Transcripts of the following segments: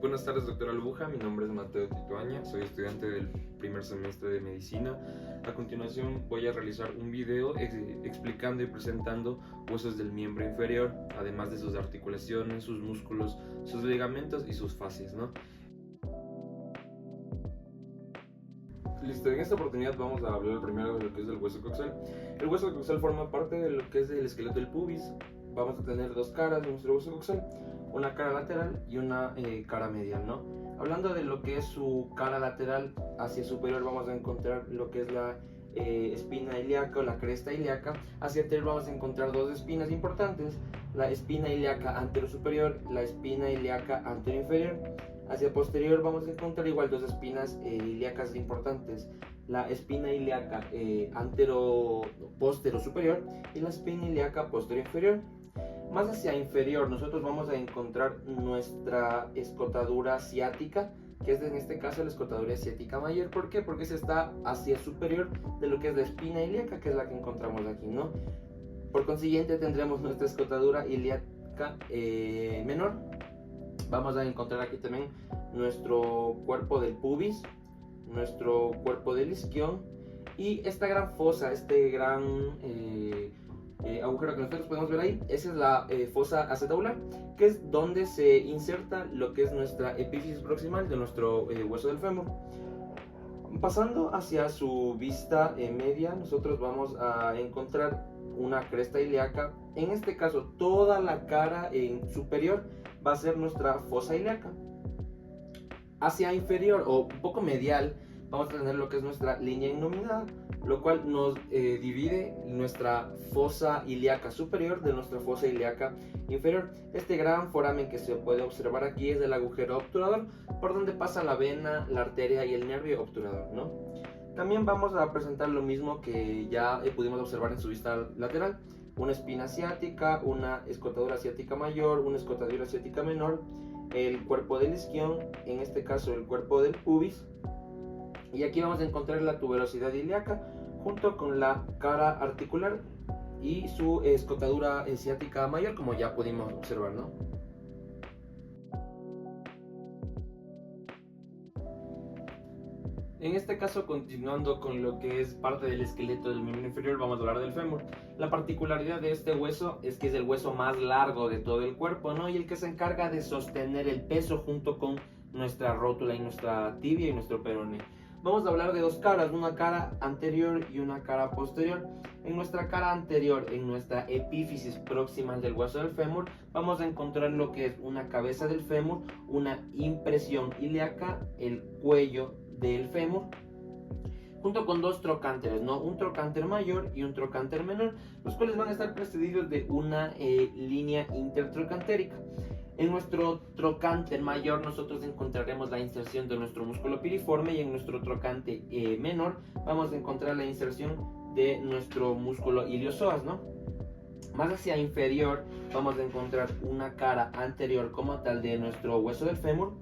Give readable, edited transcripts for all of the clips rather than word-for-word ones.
Buenas tardes, doctor Albuja. Mi nombre es Mateo Tituaña, soy estudiante del primer semestre de medicina. A continuación voy a realizar un video explicando y presentando huesos del miembro inferior, además de sus articulaciones, sus músculos, sus ligamentos y sus fascias, ¿no? Listo, en esta oportunidad vamos a hablar primero de lo que es el hueso coxal. El hueso coxal forma parte de lo que es el esqueleto del pubis. Vamos a tener dos caras de nuestro hueso coxal, una cara lateral y una cara medial, ¿no? Hablando de lo que es su cara lateral hacia superior, vamos a encontrar lo que es la espina ilíaca o la cresta ilíaca. Hacia anterior vamos a encontrar dos espinas importantes, la espina ilíaca anterosuperior, la espina ilíaca anteroinferior. Hacia posterior vamos a encontrar igual dos espinas ilíacas importantes, la espina ilíaca postero superior y la espina ilíaca posterior inferior. Más hacia inferior nosotros vamos a encontrar nuestra escotadura ciática, que es en este caso la escotadura ciática mayor. ¿Por qué? Porque se está hacia superior de lo que es la espina ilíaca, que es la que encontramos aquí, ¿no? Por consiguiente tendremos nuestra escotadura ilíaca menor. Vamos a encontrar aquí también nuestro cuerpo del pubis, nuestro cuerpo del isquión y esta gran fosa, este gran agujero que nosotros podemos ver ahí. Esa es la fosa acetabular, que es donde se inserta lo que es nuestra epífisis proximal de nuestro hueso del fémur. Pasando hacia su vista media, nosotros vamos a encontrar una cresta ilíaca. En este caso, toda la cara superior va a ser nuestra fosa ilíaca. Hacia inferior o un poco medial vamos a tener lo que es nuestra línea innominada, lo cual nos divide nuestra fosa ilíaca superior de nuestra fosa ilíaca inferior. Este gran foramen que se puede observar aquí es el agujero obturador, por donde pasa la vena, la arteria y el nervio obturador, ¿no? También vamos a presentar lo mismo que ya pudimos observar en su vista lateral: una espina ciática, una escotadura ciática mayor, una escotadura ciática menor, el cuerpo del isquión, en este caso el cuerpo del pubis, y aquí vamos a encontrar la tuberosidad ilíaca junto con la cara articular y su escotadura ciática mayor, como ya pudimos observar, ¿no? En este caso, continuando con lo que es parte del esqueleto del miembro inferior, vamos a hablar del fémur. La particularidad de este hueso es que es el hueso más largo de todo el cuerpo, ¿no? Y el que se encarga de sostener el peso junto con nuestra rótula y nuestra tibia y nuestro peroné. Vamos a hablar de dos caras, una cara anterior y una cara posterior. En nuestra cara anterior, en nuestra epífisis proximal del hueso del fémur, vamos a encontrar lo que es una cabeza del fémur, una impresión ilíaca, el cuello del fémur, junto con dos trocánteres, ¿no? Un trocánter mayor y un trocánter menor, los cuales van a estar precedidos de una línea intertrocantérica. En nuestro trocánter mayor nosotros encontraremos la inserción de nuestro músculo piriforme, y en nuestro trocánter menor vamos a encontrar la inserción de nuestro músculo iliosoas, ¿no? Más hacia inferior vamos a encontrar una cara anterior como tal de nuestro hueso del fémur,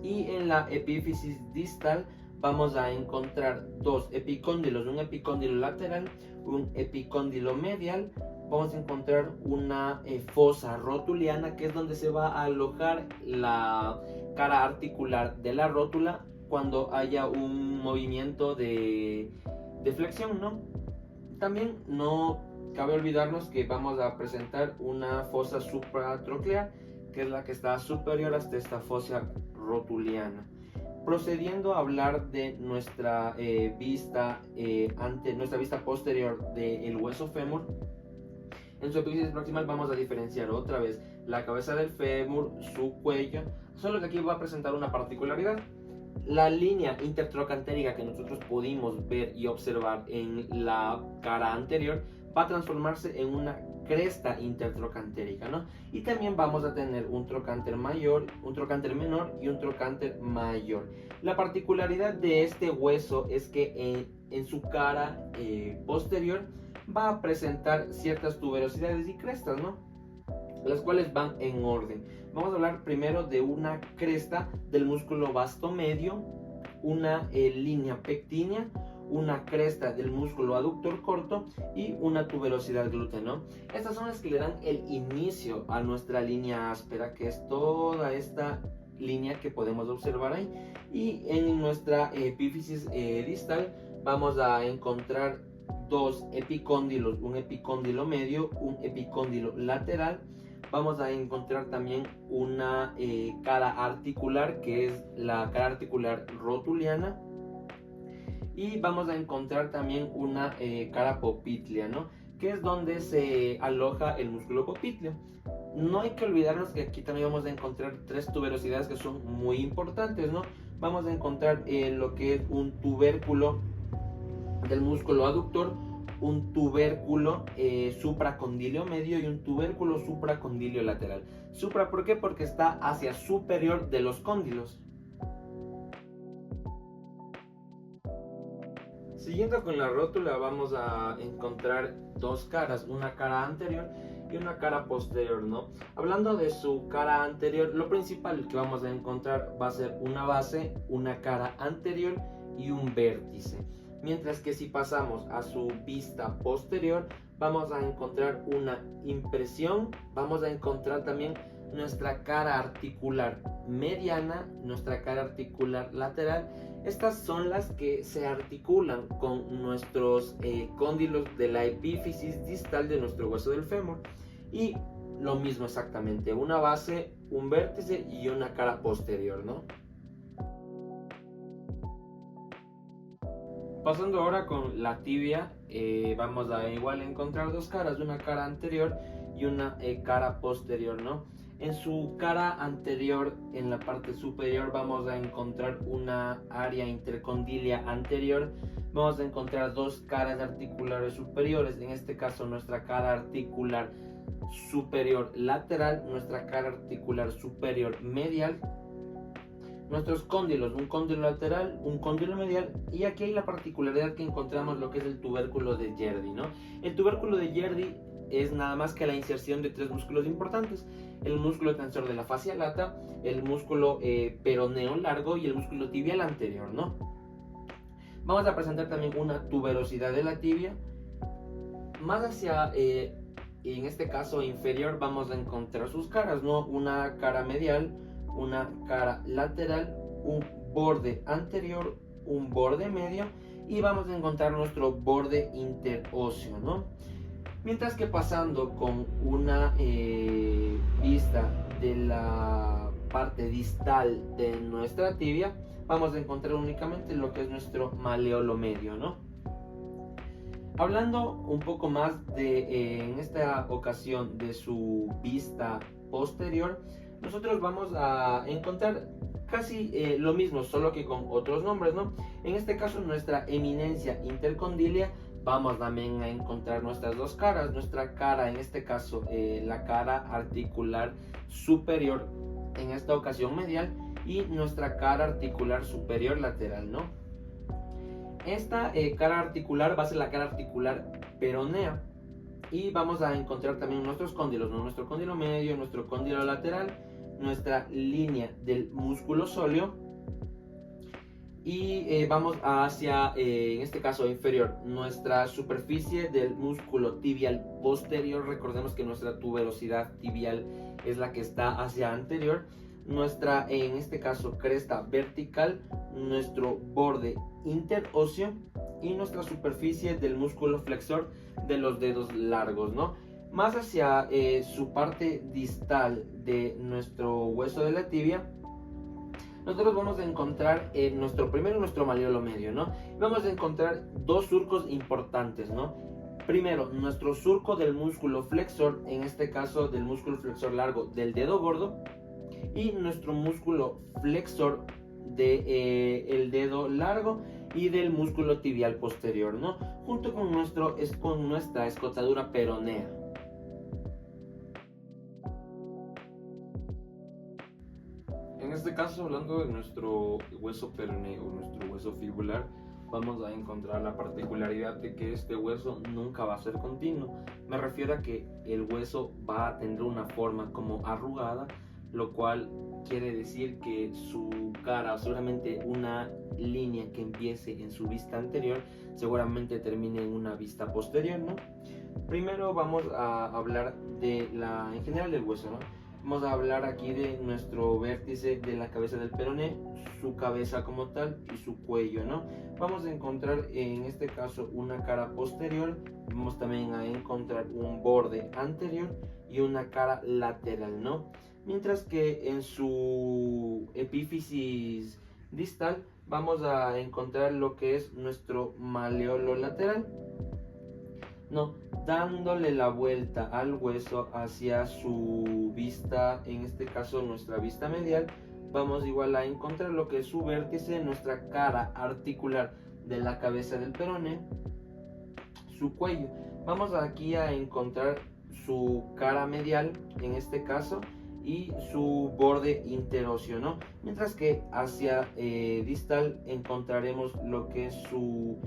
y en la epífisis distal vamos a encontrar dos epicóndilos, un epicóndilo lateral, un epicóndilo medial. Vamos a encontrar una fosa rotuliana, que es donde se va a alojar la cara articular de la rótula cuando haya un movimiento de flexión, ¿no? También no cabe olvidarnos que vamos a presentar una fosa supratroclear, que es la que está superior hasta esta fosa rotuliana. Procediendo a hablar de nuestra vista posterior del hueso fémur, en su epífisis proximal vamos a diferenciar otra vez la cabeza del fémur, su cuello, solo que aquí va a presentar una particularidad. La línea intertrocantérica que nosotros pudimos ver y observar en la cara anterior va a transformarse en una cresta intertrocantérica, ¿no? Y también vamos a tener un trocánter mayor, un trocánter menor y un trocánter mayor. La particularidad de este hueso es que en su cara posterior va a presentar ciertas tuberosidades y crestas, ¿no? Las cuales van en orden. Vamos a hablar primero de una cresta del músculo vasto medio, una línea pectínea, una cresta del músculo aductor corto y una tuberosidad glútea, ¿no? Estas son las que le dan el inicio a nuestra línea áspera, que es toda esta línea que podemos observar ahí. Y en nuestra epífisis distal vamos a encontrar dos epicóndilos, un epicóndilo medio, un epicóndilo lateral. Vamos a encontrar también una cara articular, que es la cara articular rotuliana, y vamos a encontrar también una cara poplítea, ¿no? Que es donde se aloja el músculo popliteo. No hay que olvidarnos que aquí también vamos a encontrar tres tuberosidades que son muy importantes, ¿no? Vamos a encontrar lo que es un tubérculo del músculo aductor, un tubérculo supracondilio medio y un tubérculo supracondilio lateral. Supra, ¿por qué? Porque está hacia superior de los cóndilos. Siguiendo con la rótula, vamos a encontrar dos caras, una cara anterior y una cara posterior, ¿no? Hablando de su cara anterior, lo principal que vamos a encontrar va a ser una base, una cara anterior y un vértice. Mientras que si pasamos a su vista posterior, vamos a encontrar una impresión, vamos a encontrar también nuestra cara articular mediana, nuestra cara articular lateral. Estas son las que se articulan con nuestros cóndilos de la epífisis distal de nuestro hueso del fémur. Y lo mismo exactamente, una base, un vértice y una cara posterior, ¿no? Pasando ahora con la tibia, vamos a igual encontrar dos caras, una cara anterior y una cara posterior, ¿no? En su cara anterior, en la parte superior, vamos a encontrar una área intercondilia anterior. Vamos a encontrar dos caras articulares superiores, en este caso nuestra cara articular superior lateral, nuestra cara articular superior medial, nuestros cóndilos, un cóndilo lateral, un cóndilo medial, y aquí hay la particularidad que encontramos lo que es el tubérculo de Gerdy, ¿no? El tubérculo de Gerdy es nada más que la inserción de tres músculos importantes: el músculo tensor de la fascia lata, el músculo peroneo largo y el músculo tibial anterior, ¿no? Vamos a presentar también una tuberosidad de la tibia. Más hacia, en este caso inferior, vamos a encontrar sus caras, ¿no? Una cara medial, una cara lateral, un borde anterior, un borde medio, y vamos a encontrar nuestro borde interóseo, ¿no? Mientras que pasando con una vista de la parte distal de nuestra tibia, vamos a encontrar únicamente lo que es nuestro maleolo medio, ¿no? Hablando un poco más de, en esta ocasión, de su vista posterior, nosotros vamos a encontrar casi lo mismo, solo que con otros nombres, ¿no? En este caso, nuestra eminencia intercondilia, vamos también a encontrar nuestras dos caras. Nuestra cara, en este caso, la cara articular superior, en esta ocasión medial, y nuestra cara articular superior lateral, ¿no? Esta cara articular va a ser la cara articular peronea. Y vamos a encontrar también nuestros cóndilos, ¿no? Nuestro cóndilo medio, nuestro cóndilo lateral, nuestra línea del músculo sóleo, y vamos hacia, en este caso inferior, nuestra superficie del músculo tibial posterior. Recordemos que nuestra tuberosidad tibial es la que está hacia anterior. Nuestra, en este caso, cresta vertical, nuestro borde interóseo y nuestra superficie del músculo flexor de los dedos largos, ¿no? Más hacia su parte distal de nuestro hueso de la tibia, nosotros vamos a encontrar nuestro maleolo medio, ¿no? Vamos a encontrar dos surcos importantes, ¿no? Primero, nuestro surco del músculo flexor, en este caso del músculo flexor largo del dedo gordo, y nuestro músculo flexor del dedo largo y del músculo tibial posterior, ¿no? Junto con nuestra escotadura peronea. En este caso, hablando de nuestro hueso peroneo, nuestro hueso fibular, vamos a encontrar la particularidad de que este hueso nunca va a ser continuo. Me refiero a que el hueso va a tener una forma como arrugada, lo cual quiere decir que su cara, o seguramente una línea que empiece en su vista anterior, seguramente termine en una vista posterior, ¿no? Primero vamos a hablar en general del hueso, ¿no? Vamos a hablar aquí de nuestro vértice de la cabeza del peroné, su cabeza como tal y su cuello, ¿no? Vamos a encontrar en este caso una cara posterior, vamos también a encontrar un borde anterior y una cara lateral, ¿no? Mientras que en su epífisis distal vamos a encontrar lo que es nuestro maleolo lateral, ¿no? Dándole la vuelta al hueso hacia su vista, en este caso nuestra vista medial, vamos igual a encontrar lo que es su vértice, nuestra cara articular de la cabeza del peroné, su cuello. Vamos aquí a encontrar su cara medial, en este caso, y su borde interóseo, ¿no? Mientras que hacia distal encontraremos lo que es su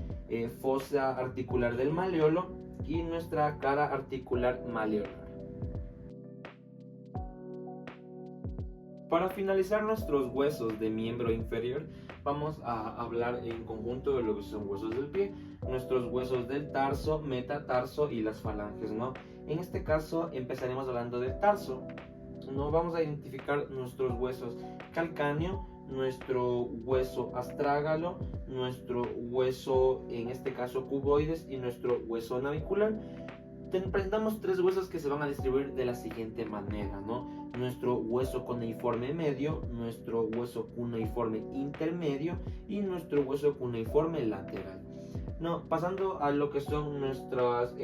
fosa articular del maleolo y nuestra cara articular maleolar. Para finalizar nuestros huesos de miembro inferior, vamos a hablar en conjunto de lo que son huesos del pie, nuestros huesos del tarso, metatarso y las falanges, ¿no? En este caso empezaremos hablando del tarso. No vamos a identificar nuestros huesos calcáneo, nuestro hueso astrágalo, nuestro hueso, en este caso cuboides, y nuestro hueso navicular. Presentamos tres huesos que se van a distribuir de la siguiente manera, ¿no? Nuestro hueso cuneiforme medio, nuestro hueso cuneiforme intermedio y nuestro hueso cuneiforme lateral. No, pasando a lo que son nuestros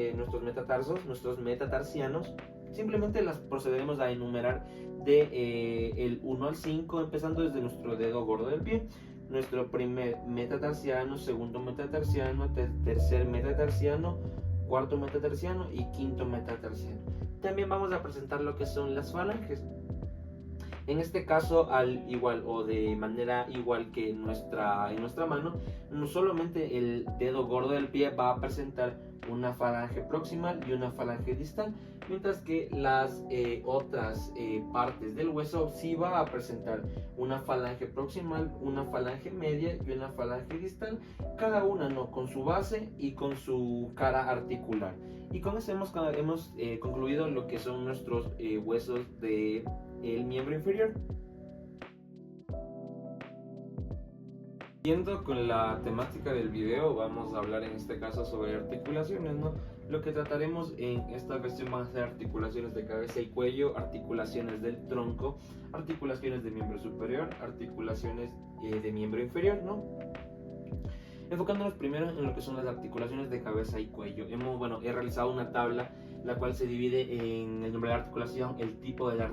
metatarsos, nuestros metatarsianos, simplemente las procederemos a enumerar el 1 al 5, empezando desde nuestro dedo gordo del pie. Nuestro primer metatarsiano, segundo metatarsiano, tercer metatarsiano, cuarto metatarsiano y quinto metatarsiano. También vamos a presentar lo que son las falanges. En este caso, al igual o de manera igual que en nuestra mano, no solamente el dedo gordo del pie va a presentar una falange proximal y una falange distal, mientras que las otras partes del hueso sí va a presentar una falange proximal, una falange media y una falange distal, cada una no con su base y con su cara articular. Y con eso hemos concluido lo que son nuestros huesos del miembro inferior. Siguiendo con la temática del video, vamos a hablar en este caso sobre articulaciones, ¿no? Lo que trataremos en esta cuestión van a ser articulaciones de cabeza y cuello, articulaciones del tronco, articulaciones de miembro superior, articulaciones de miembro inferior, ¿no? Enfocándonos primero en lo que son las articulaciones de cabeza y cuello. He realizado una tabla la cual se divide en el nombre de la articulación, el tipo de la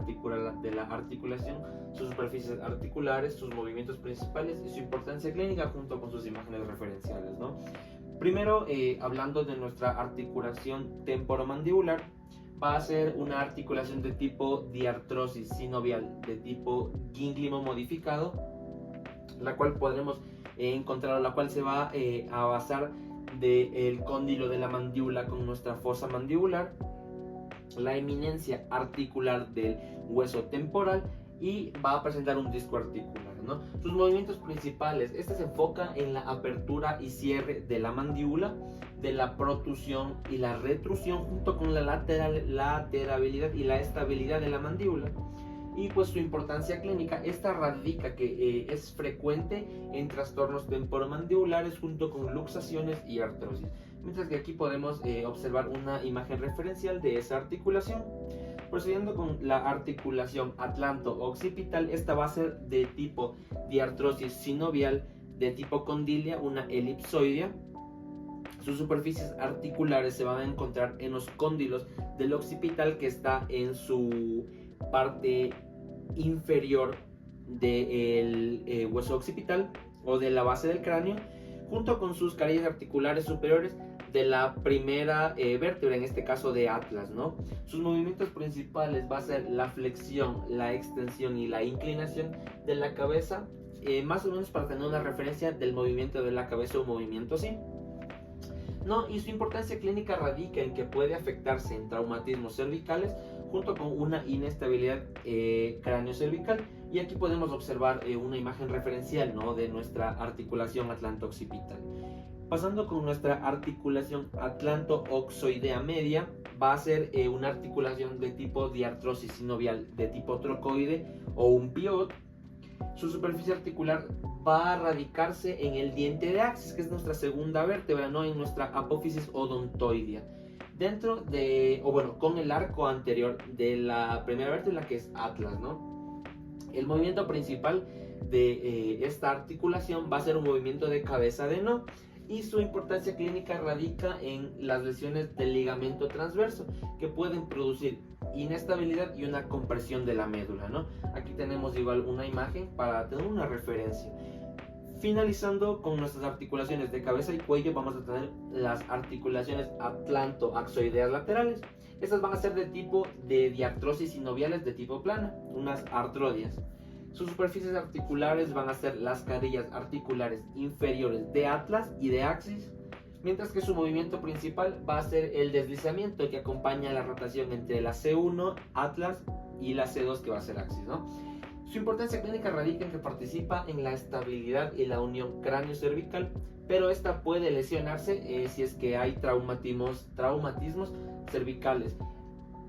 articulación, sus superficies articulares, sus movimientos principales y su importancia clínica junto con sus imágenes referenciales, ¿no? Primero, hablando de nuestra articulación temporomandibular, va a ser una articulación de tipo diartrosis sinovial, de tipo gínglimo modificado, la cual podremos encontrar, la cual se va a basar del cóndilo de la mandíbula con nuestra fosa mandibular, la eminencia articular del hueso temporal y va a presentar un disco articular, ¿no? Sus movimientos principales, se enfoca en la apertura y cierre de la mandíbula, de la protrusión y la retrusión junto con la laterabilidad y la estabilidad de la mandíbula. Y pues su importancia clínica, radica que es frecuente en trastornos temporomandibulares junto con luxaciones y artrosis. Mientras que aquí podemos observar una imagen referencial de esa articulación. Procediendo con la articulación atlanto-occipital, esta va a ser de tipo diartrosis sinovial, de tipo condilia, una elipsoidea. Sus superficies articulares se van a encontrar en los cóndilos del occipital, que está en su parte inferior del hueso occipital o de la base del cráneo, junto con sus carillas articulares superiores de la primera vértebra, en este caso de atlas, ¿no? Sus movimientos principales va a ser la flexión, la extensión y la inclinación de la cabeza, más o menos para tener una referencia del movimiento de la cabeza o movimiento así, ¿no? Y su importancia clínica radica en que puede afectarse en traumatismos cervicales junto con una inestabilidad cráneo-cervical. Y aquí podemos observar una imagen referencial, ¿no?, de nuestra articulación atlanto-occipital. Pasando con nuestra articulación atlanto-oxoidea media, va a ser una articulación de tipo diartrosis sinovial de tipo trocoide o un pivot. Su superficie articular va a radicarse en el diente de Axis, que es nuestra segunda vértebra, ¿no?, en nuestra apófisis odontoidea. Dentro de, o bueno, con el arco anterior de la primera vértebra, que es Atlas, ¿no? El movimiento principal de esta articulación va a ser un movimiento de cabeza de no, y su importancia clínica radica en las lesiones del ligamento transverso, que pueden producir inestabilidad y una compresión de la médula, ¿no? Aquí tenemos igual una imagen para tener una referencia. Finalizando con nuestras articulaciones de cabeza y cuello, vamos a tener las articulaciones atlanto-axoideas laterales. Estas van a ser de tipo de diartrosis sinoviales de tipo plana, unas artrodias. Sus superficies articulares van a ser las carillas articulares inferiores de Atlas y de Axis, mientras que su movimiento principal va a ser el deslizamiento, que acompaña la rotación entre la C1, Atlas, y la C2, que va a ser Axis, ¿no? Su importancia clínica radica en que participa en la estabilidad y la unión cráneo-cervical, pero esta puede lesionarse si es que hay traumatismos cervicales.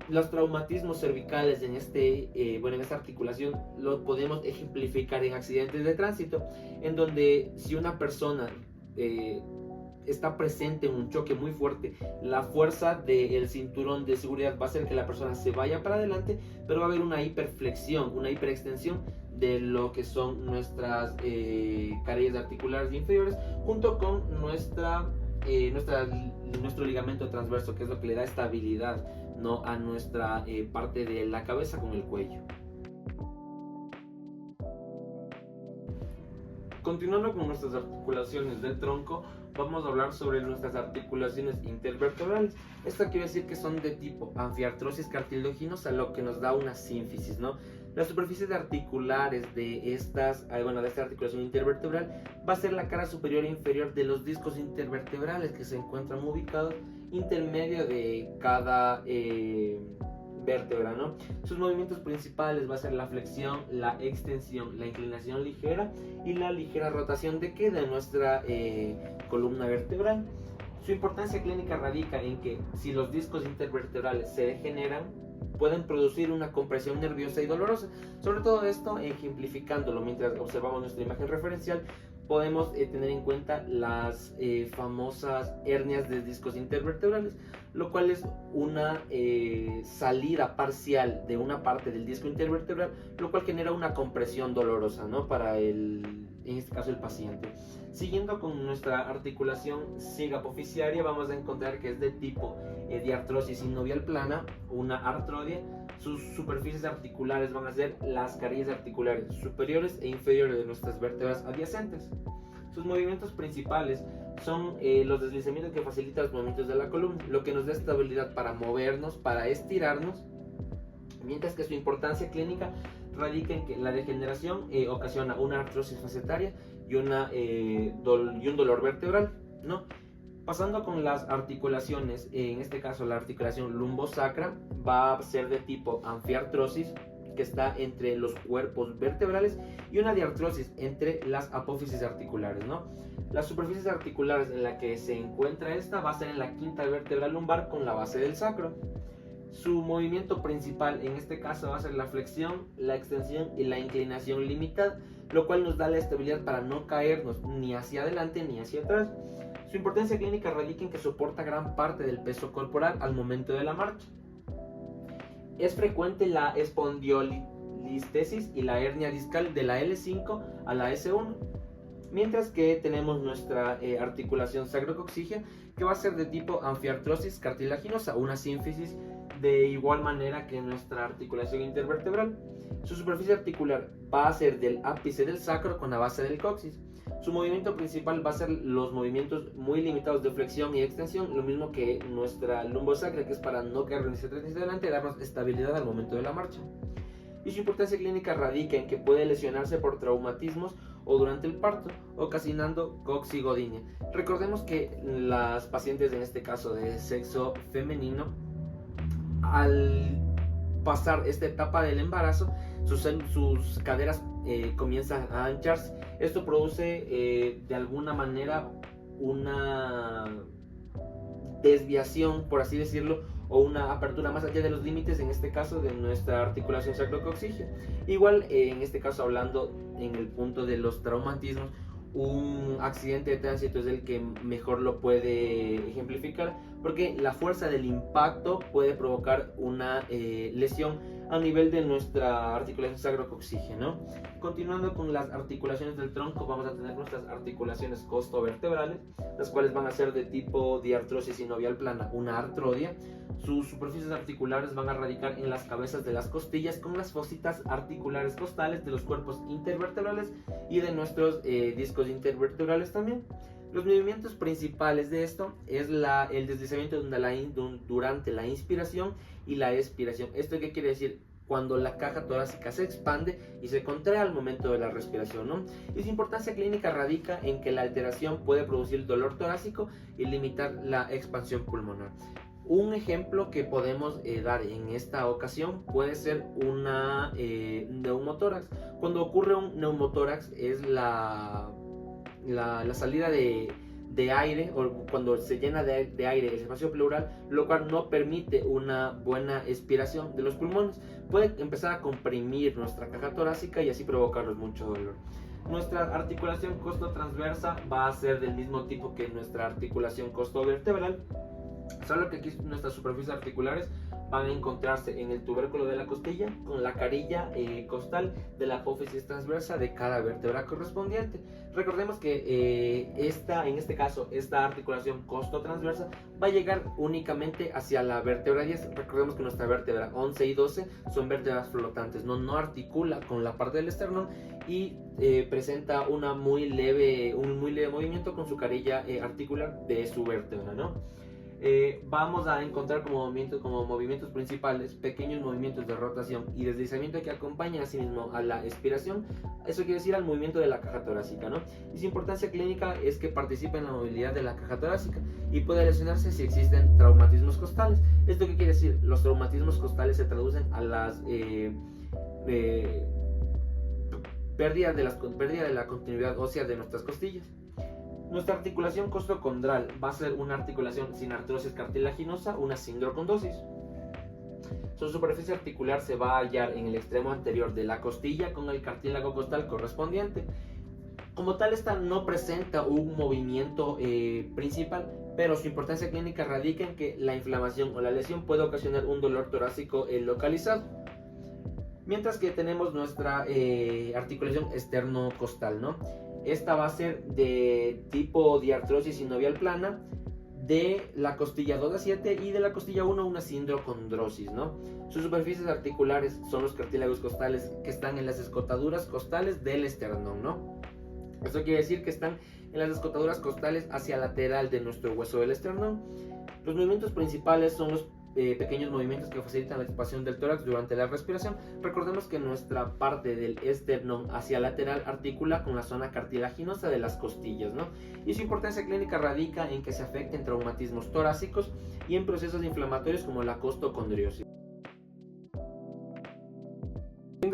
Los traumatismos cervicales en esta articulación lo podemos ejemplificar en accidentes de tránsito, en donde si una persona está presente en un choque muy fuerte, la fuerza del cinturón de seguridad va a hacer que la persona se vaya para adelante, pero va a haber una hiperflexión, una hiperextensión de lo que son nuestras carillas articulares inferiores, junto con nuestro ligamento transverso, que es lo que le da estabilidad, ¿no?, a nuestra parte de la cabeza con el cuello. Continuando con nuestras articulaciones del tronco, vamos a hablar sobre nuestras articulaciones intervertebrales. Esto quiere decir que son de tipo anfiartrosis cartilaginosa, lo que nos da una sínfisis, ¿no? Las superficies articulares de esta articulación intervertebral va a ser la cara superior e inferior de los discos intervertebrales, que se encuentran ubicados intermedio de cada vértebra, ¿no? Sus movimientos principales va a ser la flexión, la extensión, la inclinación ligera y la ligera rotación de queda en nuestra columna vertebral. Su importancia clínica radica en que si los discos intervertebrales se degeneran, pueden producir una compresión nerviosa y dolorosa. Sobre todo esto, ejemplificándolo mientras observamos nuestra imagen referencial, podemos tener en cuenta las famosas hernias de discos intervertebrales, lo cual es una salida parcial de una parte del disco intervertebral, lo cual genera una compresión dolorosa, ¿no?, para en este caso el paciente. Siguiendo con nuestra articulación sigapofisiaria, vamos a encontrar que es de tipo diartrosis sinovial plana, una artrodia. Sus superficies articulares van a ser las carillas articulares superiores e inferiores de nuestras vértebras adyacentes. Sus movimientos principales son los deslizamientos que facilitan los movimientos de la columna, lo que nos da estabilidad para movernos, para estirarnos, mientras que su importancia clínica radica en que la degeneración ocasiona una artrosis facetaria y un dolor vertebral, ¿no? Pasando con las articulaciones, en este caso la articulación lumbosacra va a ser de tipo anfiartrosis, que está entre los cuerpos vertebrales, y una diartrosis entre las apófisis articulares, ¿no? Las superficies articulares en la que se encuentra esta va a ser en la quinta vértebra lumbar con la base del sacro. Su movimiento principal en este caso va a ser la flexión, la extensión y la inclinación limitada, lo cual nos da la estabilidad para no caernos ni hacia adelante ni hacia atrás. Su importancia clínica radica en que soporta gran parte del peso corporal al momento de la marcha. Es frecuente la espondilolistesis y la hernia discal de la L5 a la S1, mientras que tenemos nuestra articulación sacrocoxígea, que va a ser de tipo anfiartrosis cartilaginosa, una sínfisis de igual manera que nuestra articulación intervertebral. Su superficie articular va a ser del ápice del sacro con la base del coxis. Su movimiento principal va a ser los movimientos muy limitados de flexión y extensión, lo mismo que nuestra lumbosacra, que es para no caer ni hacia atrás ni hacia adelante, darnos estabilidad al momento de la marcha. Y su importancia clínica radica en que puede lesionarse por traumatismos o durante el parto, ocasionando coxigodinia. Recordemos que las pacientes, en este caso de sexo femenino, al pasar esta etapa del embarazo, sus caderas comienzan a ancharse. Esto produce de alguna manera una desviación, por así decirlo, o una apertura más allá de los límites, en este caso de nuestra articulación sacrocoxígea. Igual en este caso, hablando en el punto de los traumatismos, un accidente de tránsito es el que mejor lo puede ejemplificar, porque la fuerza del impacto puede provocar una lesión a nivel de nuestra articulación sacrocoxígea, ¿no? Continuando con las articulaciones del tronco, vamos a tener nuestras articulaciones costovertebrales, las cuales van a ser de tipo diartrosis sinovial plana, una artrodia. Sus superficies articulares van a radicar en las cabezas de las costillas, con las fositas articulares costales de los cuerpos intervertebrales y de nuestros discos intervertebrales también. Los movimientos principales de esto es el deslizamiento durante la inspiración y la expiración. ¿Esto qué quiere decir? Cuando la caja torácica se expande y se contrae al momento de la respiración, ¿no? Y su importancia clínica radica en que la alteración puede producir dolor torácico y limitar la expansión pulmonar. Un ejemplo que podemos dar en esta ocasión puede ser una neumotórax. Cuando ocurre un neumotórax es la salida de aire, o cuando se llena de aire el espacio pleural, lo cual no permite una buena expiración de los pulmones. Puede empezar a comprimir nuestra caja torácica y así provocarnos mucho dolor. Nuestra articulación costotransversa va a ser del mismo tipo que nuestra articulación costovertebral, solo que aquí nuestras superficies articulares van a encontrarse en el tubérculo de la costilla con la carilla costal de la apófisis transversa de cada vértebra correspondiente. Recordemos que en este caso esta articulación costotransversa va a llegar únicamente hacia la vértebra 10. Recordemos que nuestra vértebra 11 y 12 son vértebras flotantes, no articula con la parte del esternón y presenta un muy leve movimiento con su carilla articular de su vértebra, ¿no? Vamos a encontrar como movimientos principales pequeños movimientos de rotación y deslizamiento que acompañan asimismo a la expiración. Eso quiere decir al movimiento de la caja torácica, ¿no? Y su importancia clínica es que participa en la movilidad de la caja torácica y puede lesionarse si existen traumatismos costales. ¿Esto qué quiere decir? Los traumatismos costales se traducen a las pérdida de la continuidad ósea de nuestras costillas. Nuestra articulación costocondral va a ser una articulación sin artrosis cartilaginosa, una sindrocondosis. Su superficie articular se va a hallar en el extremo anterior de la costilla con el cartílago costal correspondiente. Como tal, esta no presenta un movimiento principal, pero su importancia clínica radica en que la inflamación o la lesión puede ocasionar un dolor torácico localizado. Mientras que tenemos nuestra articulación esternocostal, ¿no? Esta va a ser de tipo diartrosis sinovial plana, de la costilla 2 a 7 y de la costilla 1 una sindrocondrosis, ¿no? Sus superficies articulares son los cartílagos costales que están en las escotaduras costales del esternón, ¿no? Esto quiere decir que están en las escotaduras costales hacia lateral de nuestro hueso del esternón. Los movimientos principales son los pequeños movimientos que facilitan la expansión del tórax durante la respiración. Recordemos que nuestra parte del esternón hacia lateral articula con la zona cartilaginosa de las costillas, ¿no? Y su importancia clínica radica en que se afecten traumatismos torácicos y en procesos inflamatorios como la costocondriosis.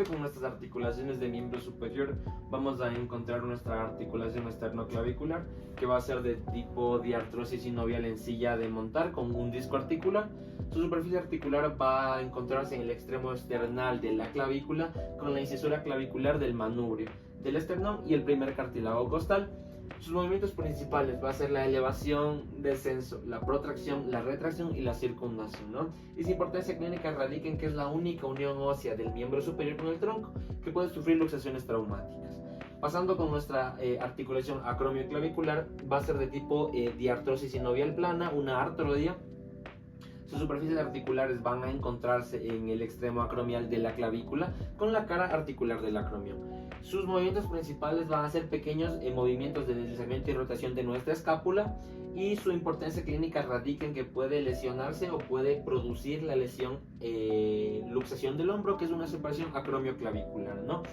Con nuestras articulaciones de miembro superior vamos a encontrar nuestra articulación esternoclavicular, que va a ser de tipo diartrosis sinovial en silla de montar con un disco articular. Su superficie articular va a encontrarse en el extremo external de la clavícula con la incisura clavicular del manubrio del esternón y el primer cartílago costal. Sus movimientos principales va a ser la elevación, descenso, la protracción, la retracción y la circundación, ¿no? Y su importancia clínica radica en que es la única unión ósea del miembro superior con el tronco que puede sufrir luxaciones traumáticas. Pasando con nuestra articulación acromioclavicular, va a ser de tipo diartrosis sinovial plana, una artrodia. Sus superficies articulares van a encontrarse en el extremo acromial de la clavícula con la cara articular del acromion. Sus movimientos principales van a ser pequeños movimientos de deslizamiento y rotación de nuestra escápula, y su importancia clínica radica en que puede lesionarse o puede producir la lesión luxación del hombro, que es una separación acromioclavicular, ¿no?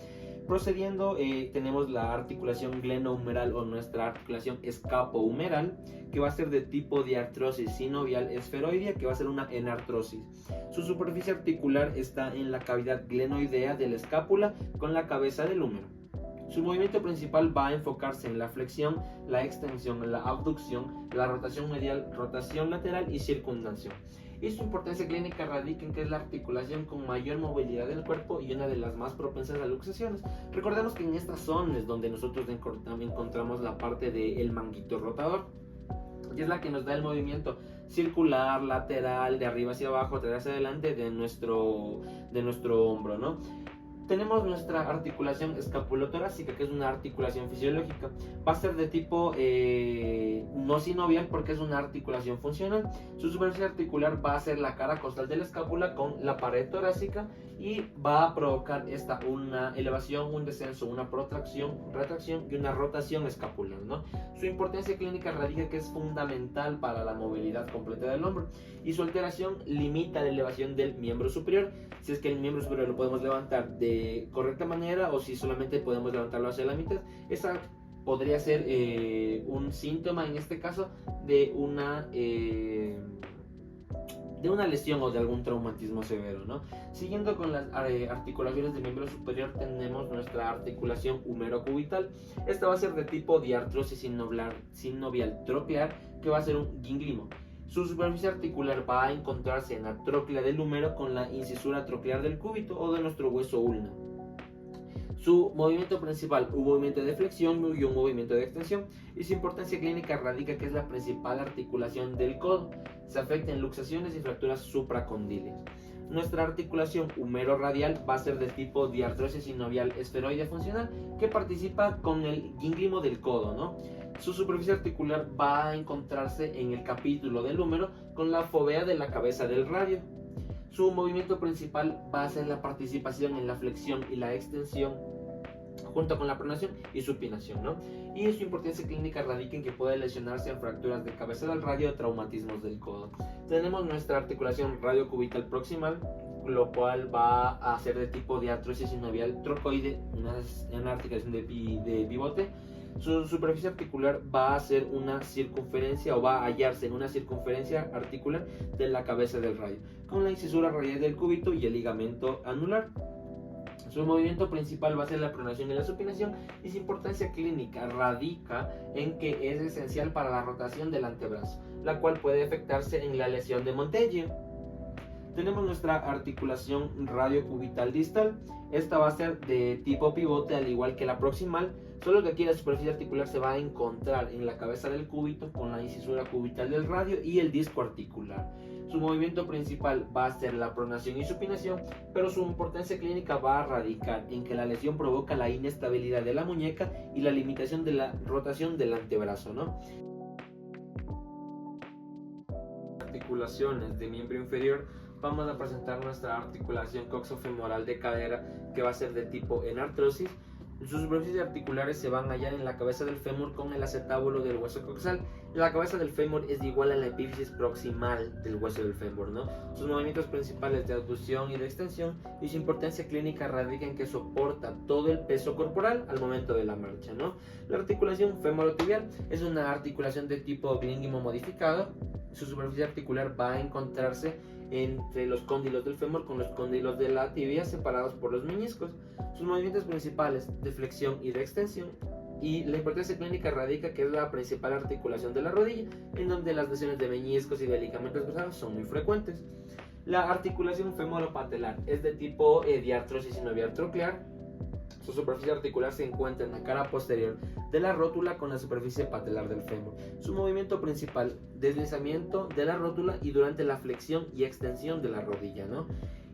Procediendo, tenemos la articulación glenohumeral o nuestra articulación escapohumeral, que va a ser de tipo diartrosis sinovial esferoidea, que va a ser una enartrosis. Su superficie articular está en la cavidad glenoidea de la escápula con la cabeza del húmero. Su movimiento principal va a enfocarse en la flexión, la extensión, la abducción, la rotación medial, rotación lateral y circundación. Y su importancia clínica radica en que es la articulación con mayor movilidad del cuerpo y una de las más propensas a luxaciones. Recordemos que en estas zonas es donde nosotros encontramos la parte del manguito rotador, y es la que nos da el movimiento circular, lateral, de arriba hacia abajo, atrás hacia adelante de nuestro hombro, ¿no? Tenemos nuestra articulación escapulotorácica, que es una articulación fisiológica. Va a ser de tipo no sinovial porque es una articulación funcional. Su superficie articular va a ser la cara costal de la escápula con la pared torácica y va a provocar una elevación, un descenso, una protracción, retracción y una rotación escapular, ¿no? Su importancia clínica radica que es fundamental para la movilidad completa del hombro, y su alteración limita la elevación del miembro superior, si es que el miembro superior lo podemos levantar de correcta manera o si solamente podemos levantarlo hacia la mitad. Esa podría ser un síntoma en este caso de una lesión o de algún traumatismo severo, ¿no? Siguiendo con las articulaciones del miembro superior, tenemos nuestra articulación humerocubital. Esta va a ser de tipo diartrosis sinovial troquear, que va a ser un ginglimo. Su superficie articular va a encontrarse en la tróclea del húmero con la incisura troclear del cúbito o de nuestro hueso ulna. Su movimiento principal, un movimiento de flexión y un movimiento de extensión, y su importancia clínica radica que es la principal articulación del codo. Se afecta en luxaciones y fracturas supracondíleas. Nuestra articulación humero-radial va a ser de tipo diartrosis sinovial esferoidea funcional, que participa con el gínglimo del codo, ¿no? Su superficie articular va a encontrarse en el capítulo del húmero con la fovea de la cabeza del radio. Su movimiento principal va a ser la participación en la flexión y la extensión, junto con la pronación y supinación, ¿no? Y su importancia clínica radica en que puede lesionarse en fracturas de cabeza del radio o traumatismos del codo. Tenemos nuestra articulación radiocubital proximal, lo cual va a ser de tipo diartrosis sinovial trocoide, una articulación de pivote. Su superficie articular va a ser una circunferencia o va a hallarse en una circunferencia articular de la cabeza del radio, con la incisura radial del cúbito y el ligamento anular. Su movimiento principal va a ser la pronación y la supinación, y su importancia clínica radica en que es esencial para la rotación del antebrazo, la cual puede afectarse en la lesión de Montegio. Tenemos nuestra articulación radiocubital distal. Esta va a ser de tipo pivote al igual que la proximal, solo que aquí la superficie articular se va a encontrar en la cabeza del cúbito con la incisura cubital del radio y el disco articular. Su movimiento principal va a ser la pronación y supinación, pero su importancia clínica va a radicar en que la lesión provoca la inestabilidad de la muñeca y la limitación de la rotación del antebrazo, ¿no? Articulaciones de miembro inferior, vamos a presentar nuestra articulación coxofemoral de cadera, que va a ser de tipo enartrosis. Sus superficies articulares se van a hallar en la cabeza del fémur con el acetábulo del hueso coxal. La cabeza del fémur es igual a la epífisis proximal del hueso del fémur, ¿no? Sus movimientos principales de abducción y de extensión, y su importancia clínica radica en que soporta todo el peso corporal al momento de la marcha, ¿no? La articulación femorotibial es una articulación de tipo glíngimo modificado. Su superficie articular va a encontrarse entre los cóndilos del fémur con los cóndilos de la tibia separados por los meñiscos. Sus movimientos principales de flexión y de extensión, y la importancia clínica radica que es la principal articulación de la rodilla, en donde las lesiones de meñiscos y de ligamentos cruzados son muy frecuentes. La articulación femoropatelar es de tipo diartrosis sinovial troquear. Su superficie articular se encuentra en la cara posterior de la rótula con la superficie patelar del fémur. Su movimiento principal, deslizamiento de la rótula y durante la flexión y extensión de la rodilla, ¿no?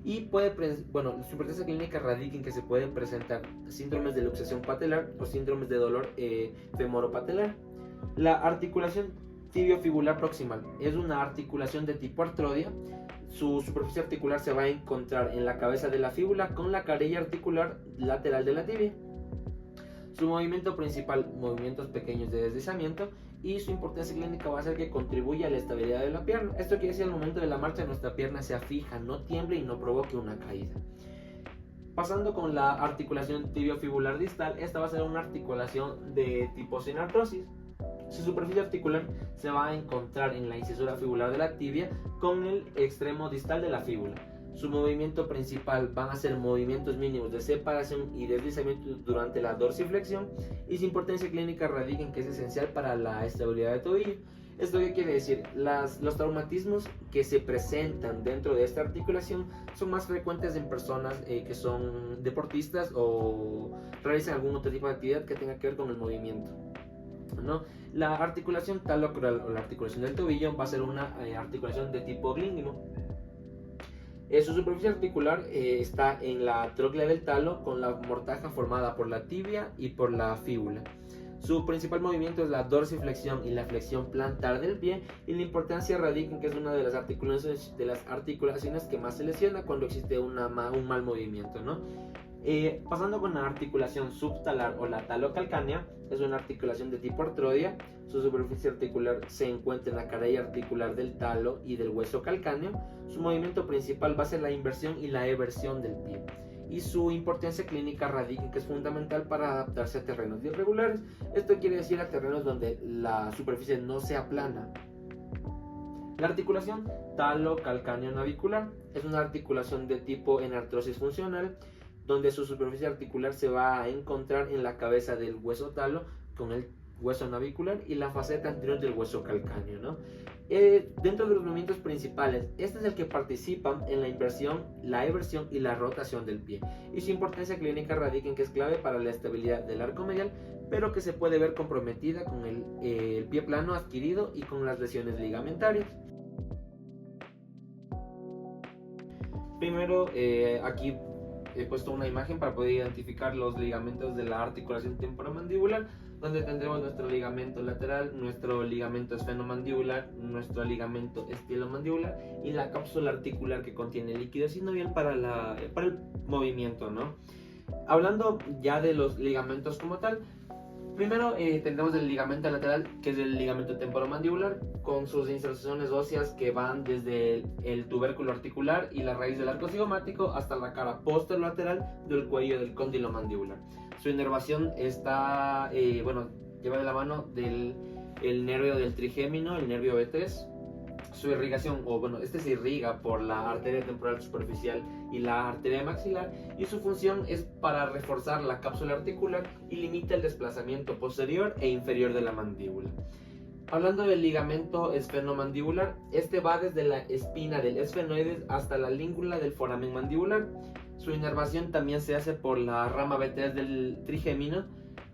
Y su importancia clínica radica en que se pueden presentar síndromes de luxación patelar o síndromes de dolor femoropatelar. La articulación tibiofibular proximal es una articulación de tipo artrodia. Su superficie articular se va a encontrar en la cabeza de la fíbula con la carilla articular lateral de la tibia. Su movimiento principal, movimientos pequeños de deslizamiento, y su importancia clínica va a ser que contribuye a la estabilidad de la pierna. Esto quiere decir al momento de la marcha nuestra pierna sea fija, no tiemble y no provoque una caída. Pasando con la articulación tibiofibular distal, esta va a ser una articulación de tipo sin artrosis. Su superficie articular se va a encontrar en la incisura fibular de la tibia con el extremo distal de la fíbula. Su movimiento principal van a ser movimientos mínimos de separación y deslizamiento durante la dorsiflexión, y su importancia clínica radica en que es esencial para la estabilidad del tobillo. ¿Esto qué quiere decir? Los traumatismos que se presentan dentro de esta articulación son más frecuentes en personas que son deportistas o realizan algún otro tipo de actividad que tenga que ver con el movimiento, ¿no? La articulación talocrural o la articulación del tobillo va a ser una articulación de tipo glíndimo. Su superficie articular está en la tróclea del talo, con la mortaja formada por la tibia y por la fíbula. Su principal movimiento es la dorsiflexión y la flexión plantar del pie, y la importancia radica en que es una de las articulaciones que más se lesiona cuando existe un mal movimiento, ¿no? Pasando con la articulación subtalar o la talocalcánea, es una articulación de tipo artrodia. Su superficie articular se encuentra en la cadena articular del talo y del hueso calcáneo. Su movimiento principal va a ser la inversión y la eversión del pie, y su importancia clínica radica en que es fundamental para adaptarse a terrenos irregulares. Esto quiere decir a terrenos donde la superficie no sea plana. La articulación talo-calcáneo-navicular es una articulación de tipo enartrosis funcional, donde su superficie articular se va a encontrar en la cabeza del hueso talo con el hueso navicular y la faceta anterior del hueso calcáneo, ¿no? Dentro de los movimientos principales, este es el que participa en la inversión, la eversión y la rotación del pie, y su importancia clínica radica en que es clave para la estabilidad del arco medial, pero que se puede ver comprometida con el pie plano adquirido y con las lesiones ligamentarias. Primero, aquí he puesto una imagen para poder identificar los ligamentos de la articulación temporomandibular, donde tendremos nuestro ligamento lateral, nuestro ligamento esfenomandibular, nuestro ligamento estilomandibular y la cápsula articular que contiene líquido sinovial para el movimiento, ¿no? Hablando ya de los ligamentos como tal, primero tendremos el ligamento lateral, que es el ligamento temporomandibular, con sus inserciones óseas que van desde el tubérculo articular y la raíz del arco cigomático hasta la cara posterolateral del cuello del cóndilo mandibular. Su inervación está, lleva de la mano el nervio del trigémino, el nervio B3. Su irrigación, este se irriga por la arteria temporal superficial y la arteria maxilar, y su función es para reforzar la cápsula articular y limita el desplazamiento posterior e inferior de la mandíbula. Hablando del ligamento esfenomandibular, este va desde la espina del esfenoides hasta la língula del foramen mandibular. Su inervación también se hace por la rama B3 del trigémino.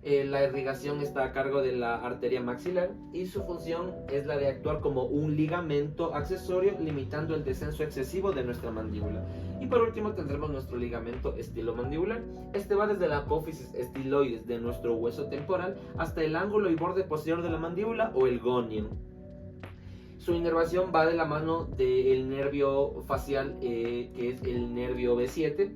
La irrigación está a cargo de la arteria maxilar, y su función es la de actuar como un ligamento accesorio, limitando el descenso excesivo de nuestra mandíbula. Y por último tendremos nuestro ligamento estilomandibular. Este va desde la apófisis estiloides de nuestro hueso temporal hasta el ángulo y borde posterior de la mandíbula o el gonio. Su inervación va de la mano del nervio facial, que es el nervio B7,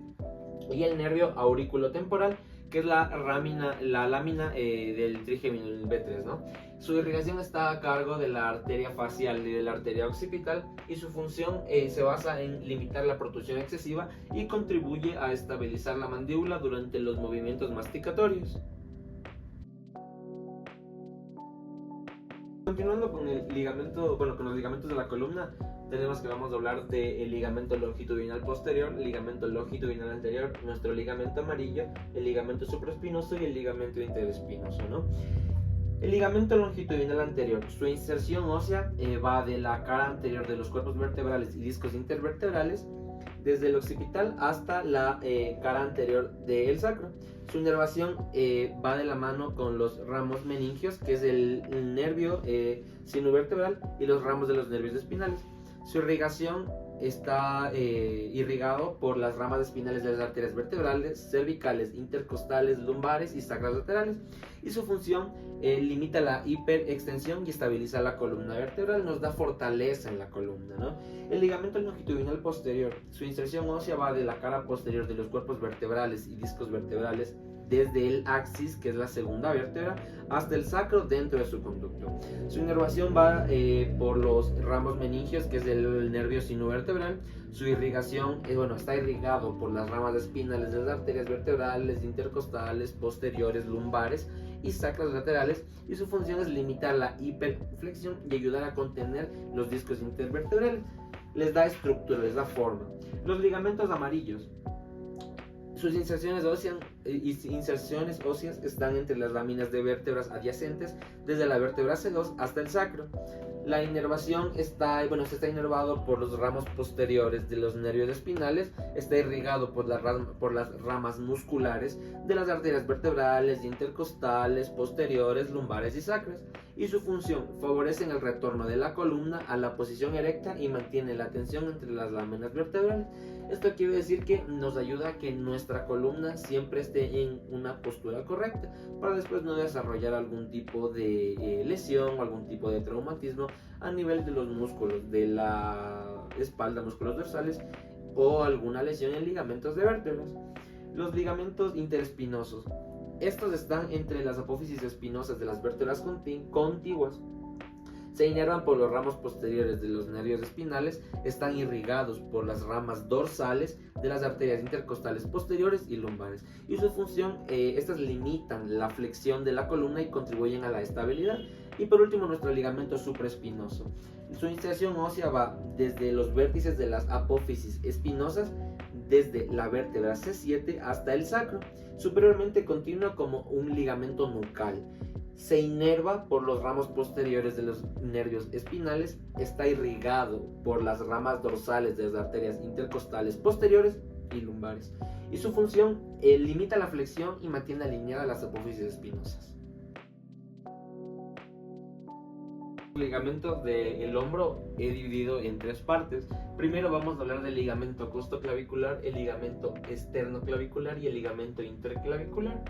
y el nervio auriculotemporal, que es la lámina del trigémino, el B3, ¿no? Su irrigación está a cargo de la arteria facial y de la arteria occipital, y su función se basa en limitar la protrusión excesiva y contribuye a estabilizar la mandíbula durante los movimientos masticatorios. Continuando con con los ligamentos de la columna, tenemos que vamos a hablar del ligamento longitudinal posterior, ligamento longitudinal anterior, nuestro ligamento amarillo, el ligamento supraespinoso y el ligamento interespinoso, ¿no? El ligamento longitudinal anterior, su inserción ósea va de la cara anterior de los cuerpos vertebrales y discos intervertebrales, desde el occipital hasta la cara anterior del sacro. Su inervación va de la mano con los ramos meningios, que es el nervio sinovertebral, y los ramos de los nervios espinales. Su irrigación está irrigado por las ramas espinales de las arterias vertebrales, cervicales, intercostales, lumbares y sacras laterales, y su función limita la hiperextensión y estabiliza la columna vertebral, nos da fortaleza en la columna, ¿no? El ligamento longitudinal posterior, su inserción ósea va de la cara posterior de los cuerpos vertebrales y discos vertebrales desde el axis, que es la segunda vértebra, hasta el sacro dentro de su conducto. Su inervación va por los ramos meningios, que es el nervio sinovertebral. Su irrigación está irrigado por las ramas espinales de las arterias vertebrales, intercostales, posteriores, lumbares y sacras laterales, y su función es limitar la hiperflexión y ayudar a contener los discos intervertebrales. Les da estructura, les da forma. Los ligamentos amarillos. Sus inserciones óseas están entre las láminas de vértebras adyacentes, desde la vértebra C2 hasta el sacro. La inervación está inervado por los ramos posteriores de los nervios espinales, está irrigado por las ramas musculares de las arterias vertebrales, intercostales, posteriores, lumbares y sacras. Y su función: favorecen el retorno de la columna a la posición erecta y mantiene la tensión entre las láminas vertebrales. Esto quiere decir que nos ayuda a que nuestra columna siempre esté en una postura correcta, para después no desarrollar algún tipo de lesión o algún tipo de traumatismo a nivel de los músculos de la espalda, músculos dorsales, o alguna lesión en ligamentos de vértebras. Los ligamentos interespinosos. Estos están entre las apófisis espinosas de las vértebras contiguas. Se inervan por los ramos posteriores de los nervios espinales, están irrigados por las ramas dorsales de las arterias intercostales posteriores y lumbares. Y su función, estas limitan la flexión de la columna y contribuyen a la estabilidad. Y por último, nuestro ligamento supraespinoso. Su inserción ósea va desde los vértices de las apófisis espinosas, desde la vértebra C7 hasta el sacro. Superiormente continúa como un ligamento nucal. Se inerva por los ramos posteriores de los nervios espinales, está irrigado por las ramas dorsales de las arterias intercostales posteriores y lumbares. Y su función, limita la flexión y mantiene alineadas las apófisis espinosas. Los ligamentos del hombro he dividido en tres partes. Primero vamos a hablar del ligamento costoclavicular, el ligamento esternoclavicular y el ligamento interclavicular.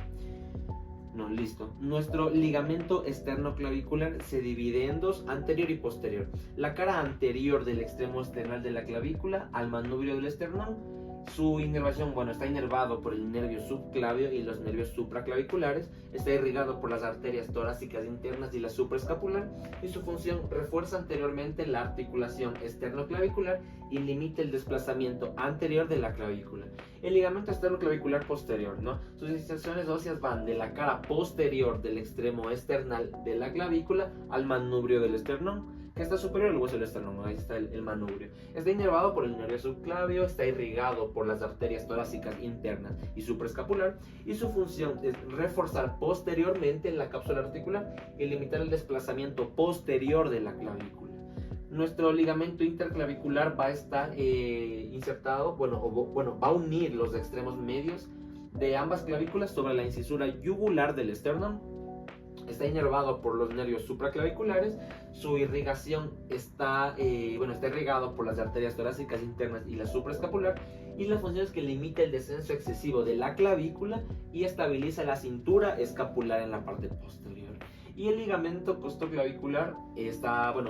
Listo. Nuestro ligamento esternoclavicular se divide en dos, anterior y posterior. La cara anterior del extremo esternal de la clavícula al manubrio del esternón. Su inervación, está inervado por el nervio subclavio y los nervios supraclaviculares. Está irrigado por las arterias torácicas internas y la supraescapular. Y su función: refuerza anteriormente la articulación esternoclavicular y limita el desplazamiento anterior de la clavícula. El ligamento esternoclavicular posterior, Sus inserciones óseas van de la cara posterior del extremo esternal de la clavícula al manubrio del esternón, que está superior al hueso del esternón. Ahí está el manubrio. Está inervado por el nervio subclavio, está irrigado por las arterias torácicas internas y supraescapular, y su función es reforzar posteriormente la cápsula articular y limitar el desplazamiento posterior de la clavícula. Nuestro ligamento interclavicular va a estar insertado, va a unir los extremos medios de ambas clavículas sobre la incisura yugular del esternón. Está inervado por los nervios supraclaviculares. Su irrigación está irrigado por las arterias torácicas internas y la supraescapular, y la función es que limita el descenso excesivo de la clavícula y estabiliza la cintura escapular en la parte posterior. Y el ligamento costoclavicular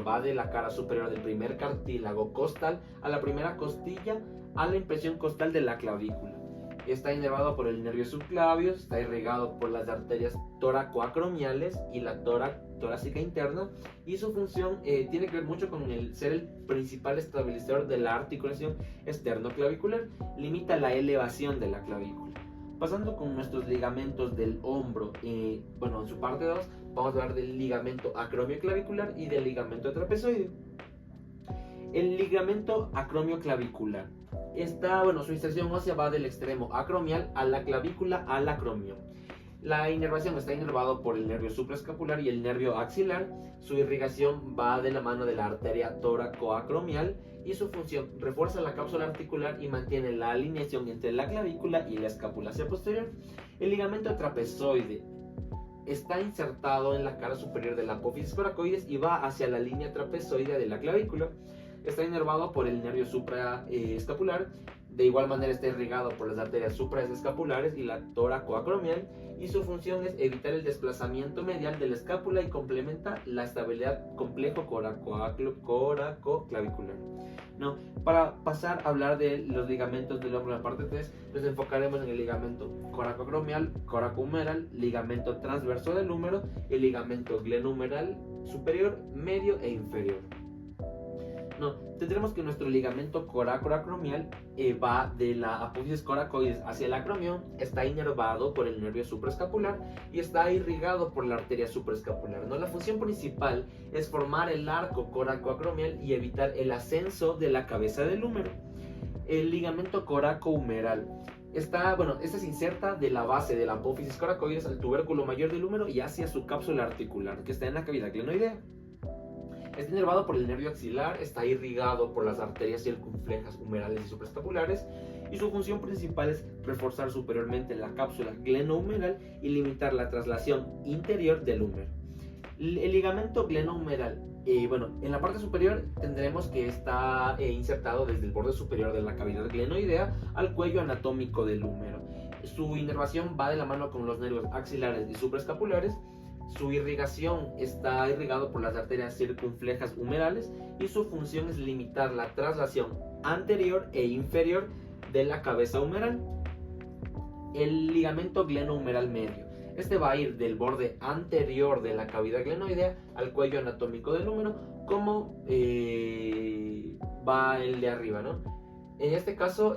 va de la cara superior del primer cartílago costal a la primera costilla, a la impresión costal de la clavícula. Está inervado por el nervio subclavio, está irrigado por las arterias toracoacromiales y la torácica interna, y su función tiene que ver mucho con ser el principal estabilizador de la articulación esternoclavicular. Limita la elevación de la clavícula. Pasando con nuestros ligamentos del hombro, en su parte 2 vamos a hablar del ligamento acromioclavicular y del ligamento trapezoideo. El ligamento acromioclavicular su inserción ósea va del extremo acromial a la clavícula al acromion. La inervación está inervado por el nervio supraescapular y el nervio axilar. Su irrigación va de la mano de la arteria toracoacromial, y su función: refuerza la cápsula articular y mantiene la alineación entre la clavícula y la escapulacia posterior. El ligamento trapezoide está insertado en la cara superior de la apófisis coracoides y va hacia la línea trapezoidea de la clavícula. Está inervado por el nervio supraescapular, De igual manera está irrigado por las arterias supraescapulares y la tóraco-acromial, y su función es evitar el desplazamiento medial de la escápula y complementa la estabilidad complejo coracoclavicular. ¿No? Para pasar a hablar de los ligamentos del hombro en la parte 3, nos enfocaremos en el ligamento coracoacromial, coracohumeral, ligamento transverso del húmero, el ligamento glenohumeral superior, medio e inferior. No, tendremos que nuestro ligamento coracoacromial va de la apófisis coracoides hacia el acromión, está inervado por el nervio supraescapular y está irrigado por la arteria supraescapular, ¿no? La función principal es formar el arco coracoacromial y evitar el ascenso de la cabeza del húmero. El ligamento coracohumeral este se inserta de la base de la apófisis coracoides al tubérculo mayor del húmero y hacia su cápsula articular, que está en la cavidad glenoidea. Está inervado por el nervio axilar, está irrigado por las arterias circunflejas humerales y supraescapulares, y su función principal es reforzar superiormente la cápsula glenohumeral y limitar la traslación interior del húmero. El ligamento glenohumeral, en la parte superior tendremos que está insertado desde el borde superior de la cavidad glenoidea al cuello anatómico del húmero. Su inervación va de la mano con los nervios axilares y supraescapulares. Su irrigación está irrigado por las arterias circunflejas humerales y su función es limitar la traslación anterior e inferior de la cabeza humeral. El ligamento glenohumeral medio. Este va a ir del borde anterior de la cavidad glenoidea al cuello anatómico del húmero, como va el de arriba, ¿no? En este caso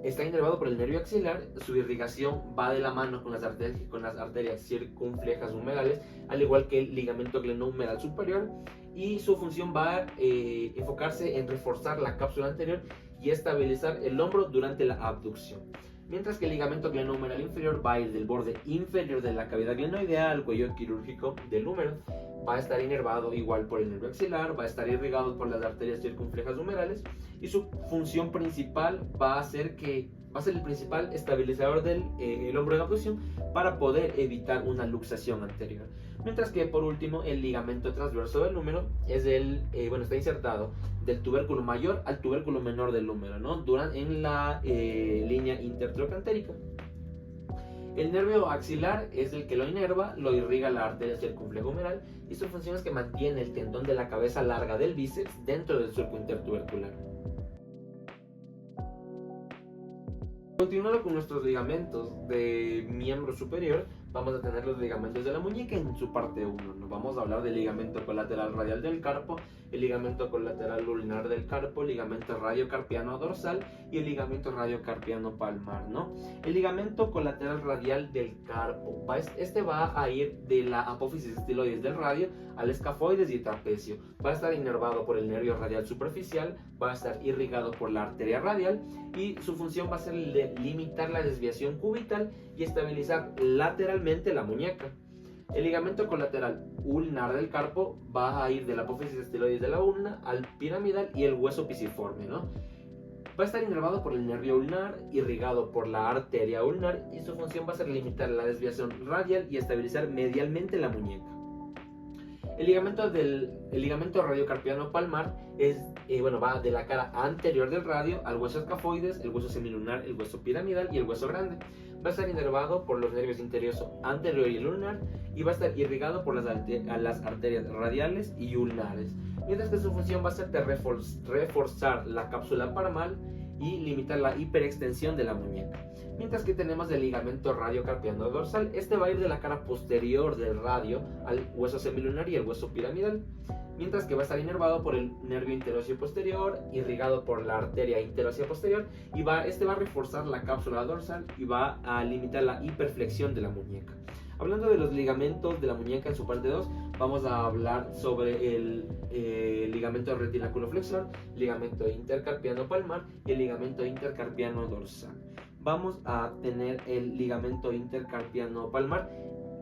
está inervado por el nervio axilar, su irrigación va de la mano con las arterias circunflejas humerales, al igual que el ligamento glenohumeral superior, y su función va a enfocarse en reforzar la cápsula anterior y estabilizar el hombro durante la abducción. Mientras que el ligamento glenohumeral inferior va a ir del borde inferior de la cavidad glenoidea al cuello quirúrgico del húmero. Va a estar inervado igual por el nervio axilar, va a estar irrigado por las arterias circunflejas humerales, y su función principal va a ser el principal estabilizador del hombro en abducción para poder evitar una luxación anterior. Mientras que por último el ligamento transverso del húmero es está insertado del tubérculo mayor al tubérculo menor del húmero, ¿no? En la línea intertrocantérica. El nervio axilar es el que lo inerva, lo irriga la arteria circunfleja humeral, y su función es que mantiene el tendón de la cabeza larga del bíceps dentro del surco intertubercular. Continuando con nuestros ligamentos de miembro superior, vamos a tener los ligamentos de la muñeca en su parte 1. Nos vamos a hablar del ligamento colateral radial del carpo, el ligamento colateral ulnar del carpo, el ligamento radiocarpiano dorsal y el ligamento radiocarpiano palmar, ¿no? El ligamento colateral radial del carpo, este va a ir de la apófisis estiloides del radio al escafoides y trapecio. Va a estar inervado por el nervio radial superficial, va a estar irrigado por la arteria radial, y su función va a ser limitar la desviación cubital y estabilizar lateralmente la muñeca. El ligamento colateral ulnar del carpo va a ir de la apófisis estiloides de la ulna al piramidal y el hueso pisiforme, ¿no? Va a estar inervado por el nervio ulnar, irrigado por la arteria ulnar, y su función va a ser limitar la desviación radial y estabilizar medialmente la muñeca. El ligamento radiocarpiano palmar va de la cara anterior del radio al hueso escafoides, el hueso semilunar, el hueso piramidal y el hueso grande. Va a estar inervado por los nervios interioso anterior y el ulnar, y va a estar irrigado por las arterias radiales y ulnares. Mientras que su función va a ser de reforzar la cápsula palmar y limitar la hiperextensión de la muñeca. Mientras que tenemos el ligamento radiocarpiano dorsal, este va a ir de la cara posterior del radio al hueso semilunar y el hueso piramidal, mientras que va a estar inervado por el nervio interóseo posterior, irrigado por la arteria interósea posterior, y este va a reforzar la cápsula dorsal y va a limitar la hiperflexión de la muñeca. Hablando de los ligamentos de la muñeca en su parte 2, vamos a hablar sobre el ligamento retinaculoflexor, ligamento intercarpiano palmar y el ligamento intercarpiano dorsal. Vamos a tener el ligamento intercarpiano palmar,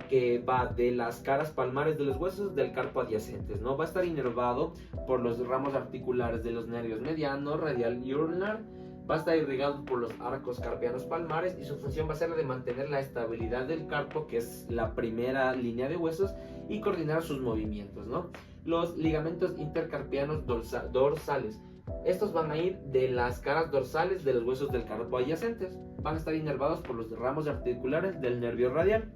que va de las caras palmares de los huesos del carpo adyacentes, ¿no? Va a estar inervado por los ramos articulares de los nervios mediano, radial y ulnar. Va a estar irrigado por los arcos carpianos palmares, y su función va a ser la de mantener la estabilidad del carpo, que es la primera línea de huesos, y coordinar sus movimientos, ¿no? Los ligamentos intercarpianos dorsales Estos van a ir de las caras dorsales de los huesos del carpo adyacentes. Van a estar inervados por los ramos articulares del nervio radial.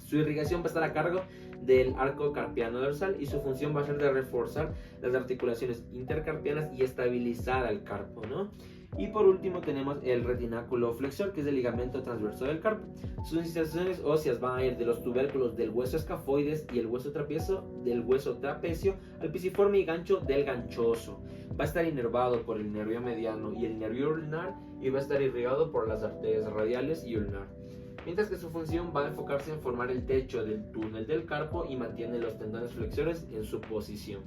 Su irrigación va a estar a cargo del arco carpiano dorsal y su función va a ser de reforzar las articulaciones intercarpianas y estabilizar al carpo, ¿no? Y por último tenemos el retináculo flexor, que es el ligamento transverso del carpo. Sus inserciones óseas van a ir de los tubérculos del hueso escafoides y el hueso trapecio, del hueso trapecio al pisiforme y gancho del ganchoso. Va a estar inervado por el nervio mediano y el nervio ulnar y va a estar irrigado por las arterias radiales y ulnar. Mientras que su función va a enfocarse en formar el techo del túnel del carpo y mantiene los tendones flexores en su posición.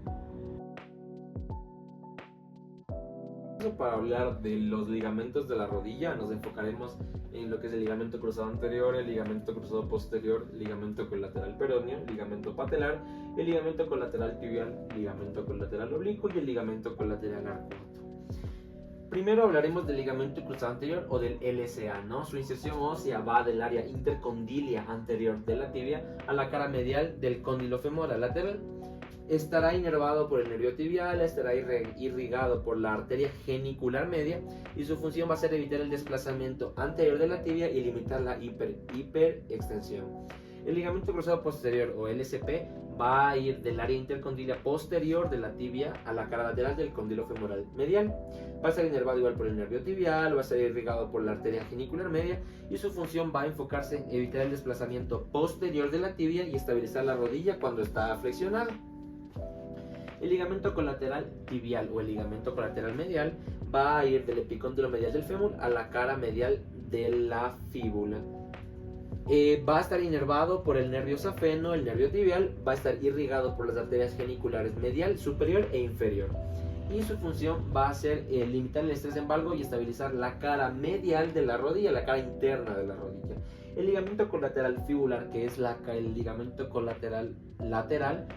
Para hablar de los ligamentos de la rodilla, nos enfocaremos en lo que es el ligamento cruzado anterior, el ligamento cruzado posterior, el ligamento colateral peroneo, el ligamento patelar, el ligamento colateral tibial, el ligamento colateral oblicuo y el ligamento colateral arcuato. Primero hablaremos del ligamento cruzado anterior o del LCA, ¿no? Su inserción ósea va del área intercondilia anterior de la tibia a la cara medial del cóndilo femoral lateral. Estará inervado por el nervio tibial, estará irrigado por la arteria genicular media y su función va a ser evitar el desplazamiento anterior de la tibia y limitar la hiperextensión. El ligamento cruzado posterior o LCP va a ir del área intercondilia posterior de la tibia a la cara lateral del cóndilo femoral medial. Va a ser inervado igual por el nervio tibial, va a ser irrigado por la arteria genicular media y su función va a enfocarse en evitar el desplazamiento posterior de la tibia y estabilizar la rodilla cuando está flexionada. El ligamento colateral tibial o el ligamento colateral medial va a ir del epicóndilo medial del fémur a la cara medial de la fíbula. Va a estar inervado por el nervio safeno, el nervio tibial, va a estar irrigado por las arterias geniculares medial, superior e inferior. Y su función va a ser limitar el estrés en valgo y estabilizar la cara medial de la rodilla, la cara interna de la rodilla. El ligamento colateral fibular, que es el ligamento colateral lateral,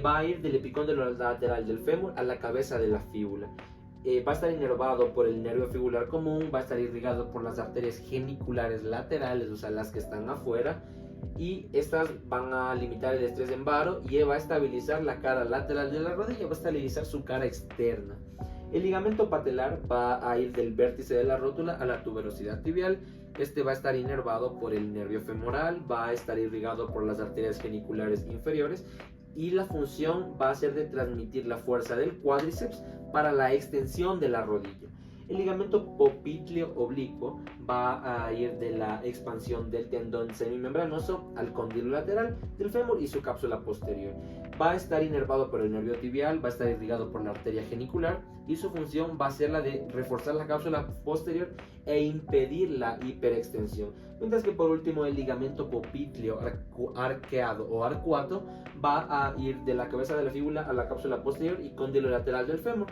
va a ir del epicóndilo lateral del fémur a la cabeza de la fíbula. Va a estar inervado por el nervio fibular común, va a estar irrigado por las arterias geniculares laterales, o sea, las que están afuera, y estas van a limitar el estrés en varo y va a estabilizar la cara lateral de la rodilla, va a estabilizar su cara externa. El ligamento patelar va a ir del vértice de la rótula a la tuberosidad tibial. Este va a estar inervado por el nervio femoral, va a estar irrigado por las arterias geniculares inferiores y la función va a ser de transmitir la fuerza del cuádriceps para la extensión de la rodilla. El ligamento popliteo oblicuo va a ir de la expansión del tendón semimembranoso al cóndilo lateral del fémur y su cápsula posterior. Va a estar inervado por el nervio tibial, va a estar irrigado por la arteria genicular y su función va a ser la de reforzar la cápsula posterior e impedir la hiperextensión. Mientras que por último el ligamento popliteo arqueado o arcuato va a ir de la cabeza de la fíbula a la cápsula posterior y cóndilo lateral del fémur.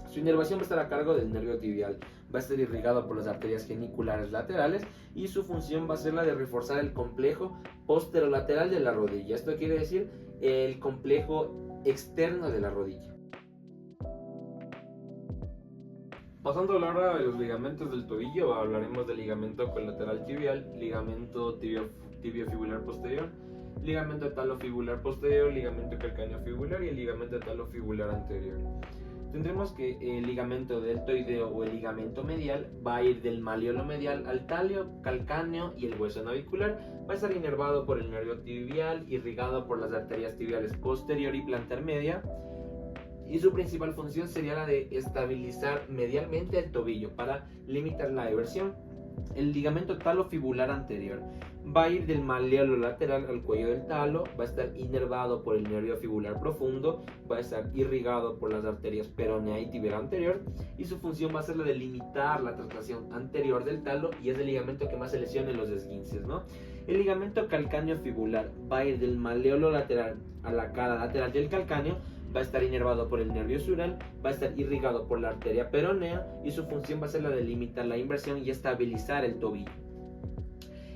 Su inervación va a estar a cargo del nervio tibial, va a estar irrigado por las arterias geniculares laterales y su función va a ser la de reforzar el complejo posterolateral de la rodilla. Esto quiere decir el complejo externo de la rodilla. Pasando a la hora de los ligamentos del tobillo, hablaremos del ligamento colateral tibial, ligamento tibiofibular posterior, ligamento talofibular posterior, ligamento calcáneo fibular y el ligamento talofibular anterior. Tendremos que el ligamento deltoideo o el ligamento medial va a ir del maleolo medial al talio, calcáneo y el hueso navicular. Va a estar inervado por el nervio tibial, irrigado por las arterias tibiales posterior y plantar media. Y su principal función sería la de estabilizar medialmente el tobillo para limitar la eversión. El ligamento talofibular anterior va a ir del maleolo lateral al cuello del talo, va a estar inervado por el nervio fibular profundo, va a estar irrigado por las arterias peronea y tibial anterior y su función va a ser la de limitar la traslación anterior del talo y es el ligamento que más se lesiona en los esguinces, ¿no? El ligamento calcáneo fibular va a ir del maleolo lateral a la cara lateral del calcáneo, va a estar inervado por el nervio sural, va a estar irrigado por la arteria peronea y su función va a ser la de limitar la inversión y estabilizar el tobillo.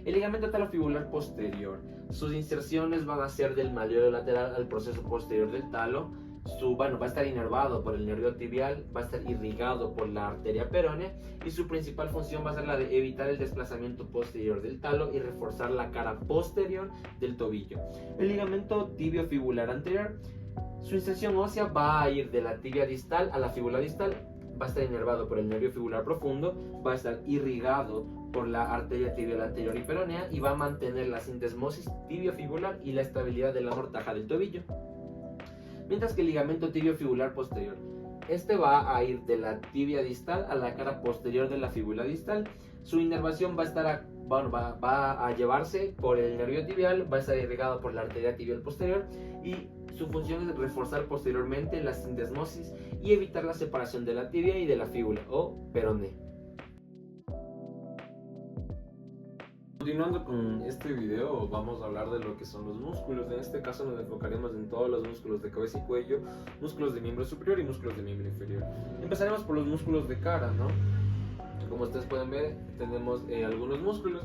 El ligamento talofibular posterior, sus inserciones van a ser del maleolo lateral al proceso posterior del talo. Va a estar inervado por el nervio tibial, va a estar irrigado por la arteria peronea y su principal función va a ser la de evitar el desplazamiento posterior del talo y reforzar la cara posterior del tobillo. El ligamento tibiofibular anterior Su inserción ósea va a ir de la tibia distal a la fíbula distal, va a estar inervado por el nervio fibular profundo, va a estar irrigado por la arteria tibial anterior y peronea y va a mantener la sindesmosis tibiofibular y la estabilidad de la mortaja del tobillo. Mientras que el ligamento tibiofibular posterior, este va a ir de la tibia distal a la cara posterior de la fíbula distal. Su inervación va a llevarse por el nervio tibial, va a estar irrigado por la arteria tibial posterior y su función es reforzar posteriormente la sindesmosis y evitar la separación de la tibia y de la fíbula o peroné. Continuando con este video, vamos a hablar de lo que son los músculos. En este caso nos enfocaremos en todos los músculos de cabeza y cuello, músculos de miembro superior y músculos de miembro inferior. Empezaremos por los músculos de cara, ¿no? Como ustedes pueden ver, tenemos algunos músculos.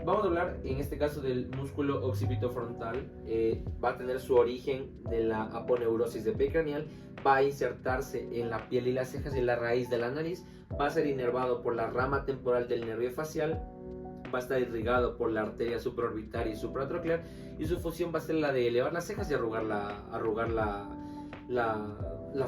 Vamos a hablar en este caso del músculo occipitofrontal. Va a tener su origen de la aponeurosis de pie craneal, va a insertarse en la piel y las cejas y la raíz de la nariz, va a ser inervado por la rama temporal del nervio facial, va a estar irrigado por la arteria supraorbitaria y supratroclear y su función va a ser la de elevar las cejas y arrugar la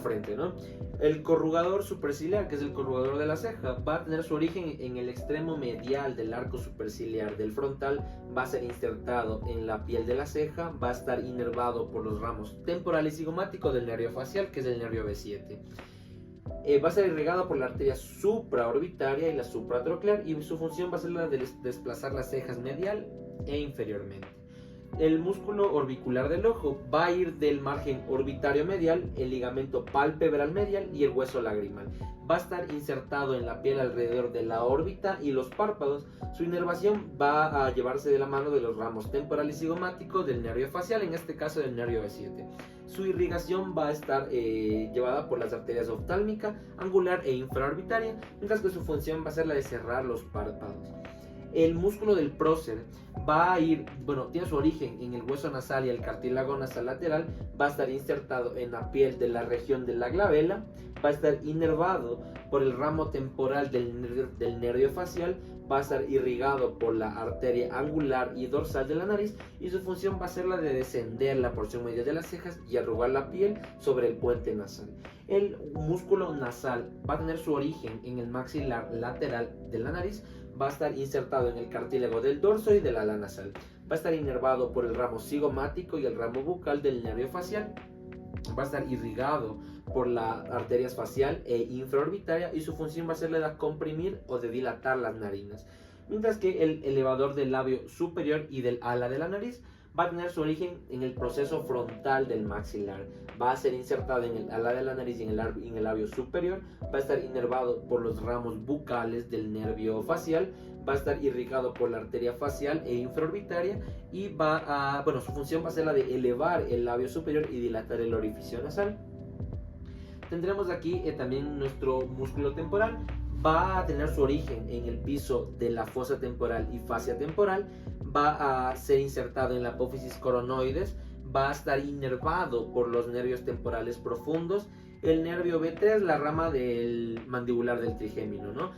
frente, ¿no? El corrugador superciliar, que es el corrugador de la ceja, va a tener su origen en el extremo medial del arco superciliar del frontal, va a ser insertado en la piel de la ceja, va a estar inervado por los ramos temporal y cigomático del nervio facial, que es el nervio B7. Va a ser irrigado por la arteria supraorbitaria y la supratroclear y su función va a ser la de desplazar las cejas medial e inferiormente. El músculo orbicular del ojo va a ir del margen orbitario medial, el ligamento palpebral medial y el hueso lagrimal. Va a estar insertado en la piel alrededor de la órbita y los párpados. Su inervación va a llevarse de la mano de los ramos temporal y cigomático del nervio facial, en este caso del nervio B7. Su irrigación va a estar llevada por las arterias oftálmica, angular e infraorbitaria, mientras que su función va a ser la de cerrar los párpados. El músculo del prócer va a ir, tiene su origen en el hueso nasal y el cartílago nasal lateral, va a estar insertado en la piel de la región de la glabela, va a estar inervado por el ramo temporal del nervio facial, va a estar irrigado por la arteria angular y dorsal de la nariz y su función va a ser la de descender la porción media de las cejas y arrugar la piel sobre el puente nasal. El músculo nasal va a tener su origen en el maxilar lateral de la nariz, va a estar insertado en el cartílago del dorso y del ala nasal. Va a estar inervado por el ramo cigomático y el ramo bucal del nervio facial. Va a estar irrigado por la arteria facial e infraorbitaria y su función va a ser la de comprimir o de dilatar las narinas. Mientras que el elevador del labio superior y del ala de la nariz va a tener su origen en el proceso frontal del maxilar. Va a ser insertado en el ala de la nariz y en el labio superior. Va a estar inervado por los ramos bucales del nervio facial. Va a estar irrigado por la arteria facial e infraorbitaria y su función va a ser la de elevar el labio superior y dilatar el orificio nasal. Tendremos aquí también nuestro músculo temporal. Va a tener su origen en el piso de la fosa temporal y fascia temporal, va a ser insertado en la apófisis coronoides, va a estar inervado por los nervios temporales profundos, el nervio B3, la rama del mandibular del trigémino, ¿no?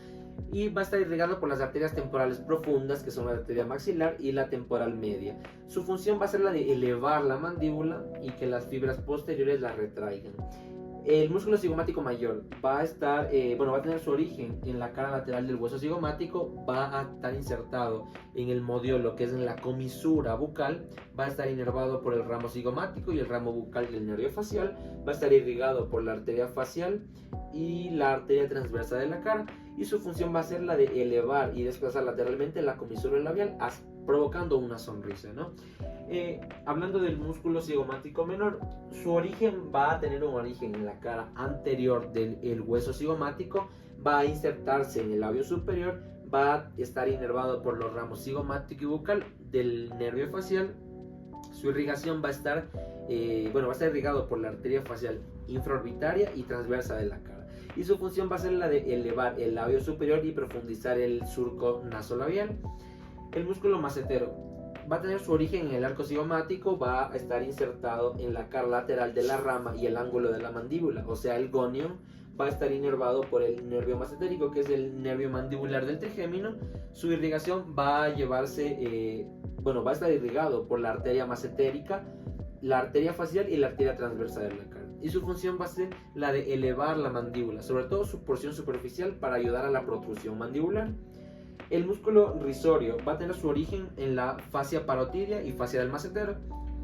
Y va a estar irrigado por las arterias temporales profundas, que son la arteria maxilar y la temporal media. Su función va a ser la de elevar la mandíbula y que las fibras posteriores la retraigan. El músculo cigomático mayor va a tener su origen en la cara lateral del hueso cigomático, va a estar insertado en el modiolo, que es en la comisura bucal, va a estar inervado por el ramo cigomático y el ramo bucal del nervio facial, va a estar irrigado por la arteria facial y la arteria transversa de la cara y su función va a ser la de elevar y desplazar lateralmente la comisura labial provocando una sonrisa, ¿no? Hablando del músculo cigomático menor, su origen va a tener un origen en la cara anterior del hueso cigomático, va a insertarse en el labio superior, va a estar inervado por los ramos cigomático y bucal del nervio facial. Su irrigación va a estar irrigado por la arteria facial infraorbitaria y transversa de la cara. Y su función va a ser la de elevar el labio superior y profundizar el surco nasolabial. El músculo macetero va a tener su origen en el arco cigomático, va a estar insertado en la cara lateral de la rama y el ángulo de la mandíbula, o sea el gonion. Va a estar inervado por el nervio macetérico, que es el nervio mandibular del trigémino. Su irrigación va a estar irrigado por la arteria macetérica la arteria facial y la arteria transversa de la cara. Y su función va a ser la de elevar la mandíbula, sobre todo su porción superficial, para ayudar a la protrusión mandibular. El músculo risorio va a tener su origen en la fascia parotidia y fascia del macetero.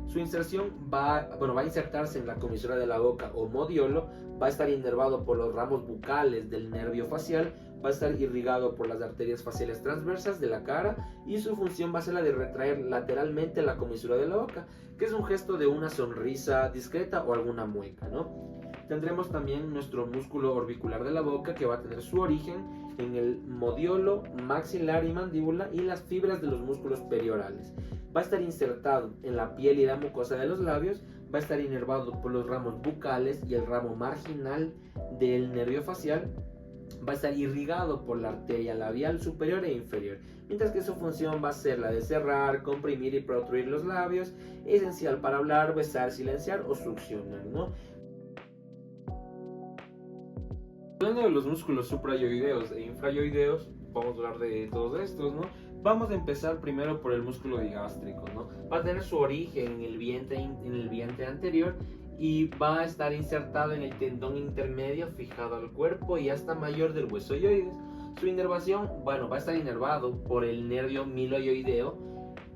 Su inserción va a insertarse en la comisura de la boca o modiolo, va a estar inervado por los ramos bucales del nervio facial, va a estar irrigado por las arterias faciales transversas de la cara, y su función va a ser la de retraer lateralmente la comisura de la boca, que es un gesto de una sonrisa discreta o alguna mueca, ¿no? Tendremos también nuestro músculo orbicular de la boca, que va a tener su origen en el modiolo, maxilar y mandíbula y las fibras de los músculos periorales. Va a estar insertado en la piel y la mucosa de los labios, va a estar inervado por los ramos bucales y el ramo marginal del nervio facial, va a estar irrigado por la arteria labial superior e inferior, mientras que su función va a ser la de cerrar, comprimir y protruir los labios, esencial para hablar, besar, silenciar o succionar, ¿no? Hablando de los músculos suprayoideos e infrayoideos, vamos a hablar de todos estos, ¿no? Vamos a empezar primero por el músculo digástrico, ¿no? Va a tener su origen en el vientre anterior y va a estar insertado en el tendón intermedio fijado al cuerpo y hasta mayor del hueso yoides. Su inervación, va a estar inervado por el nervio miloioideo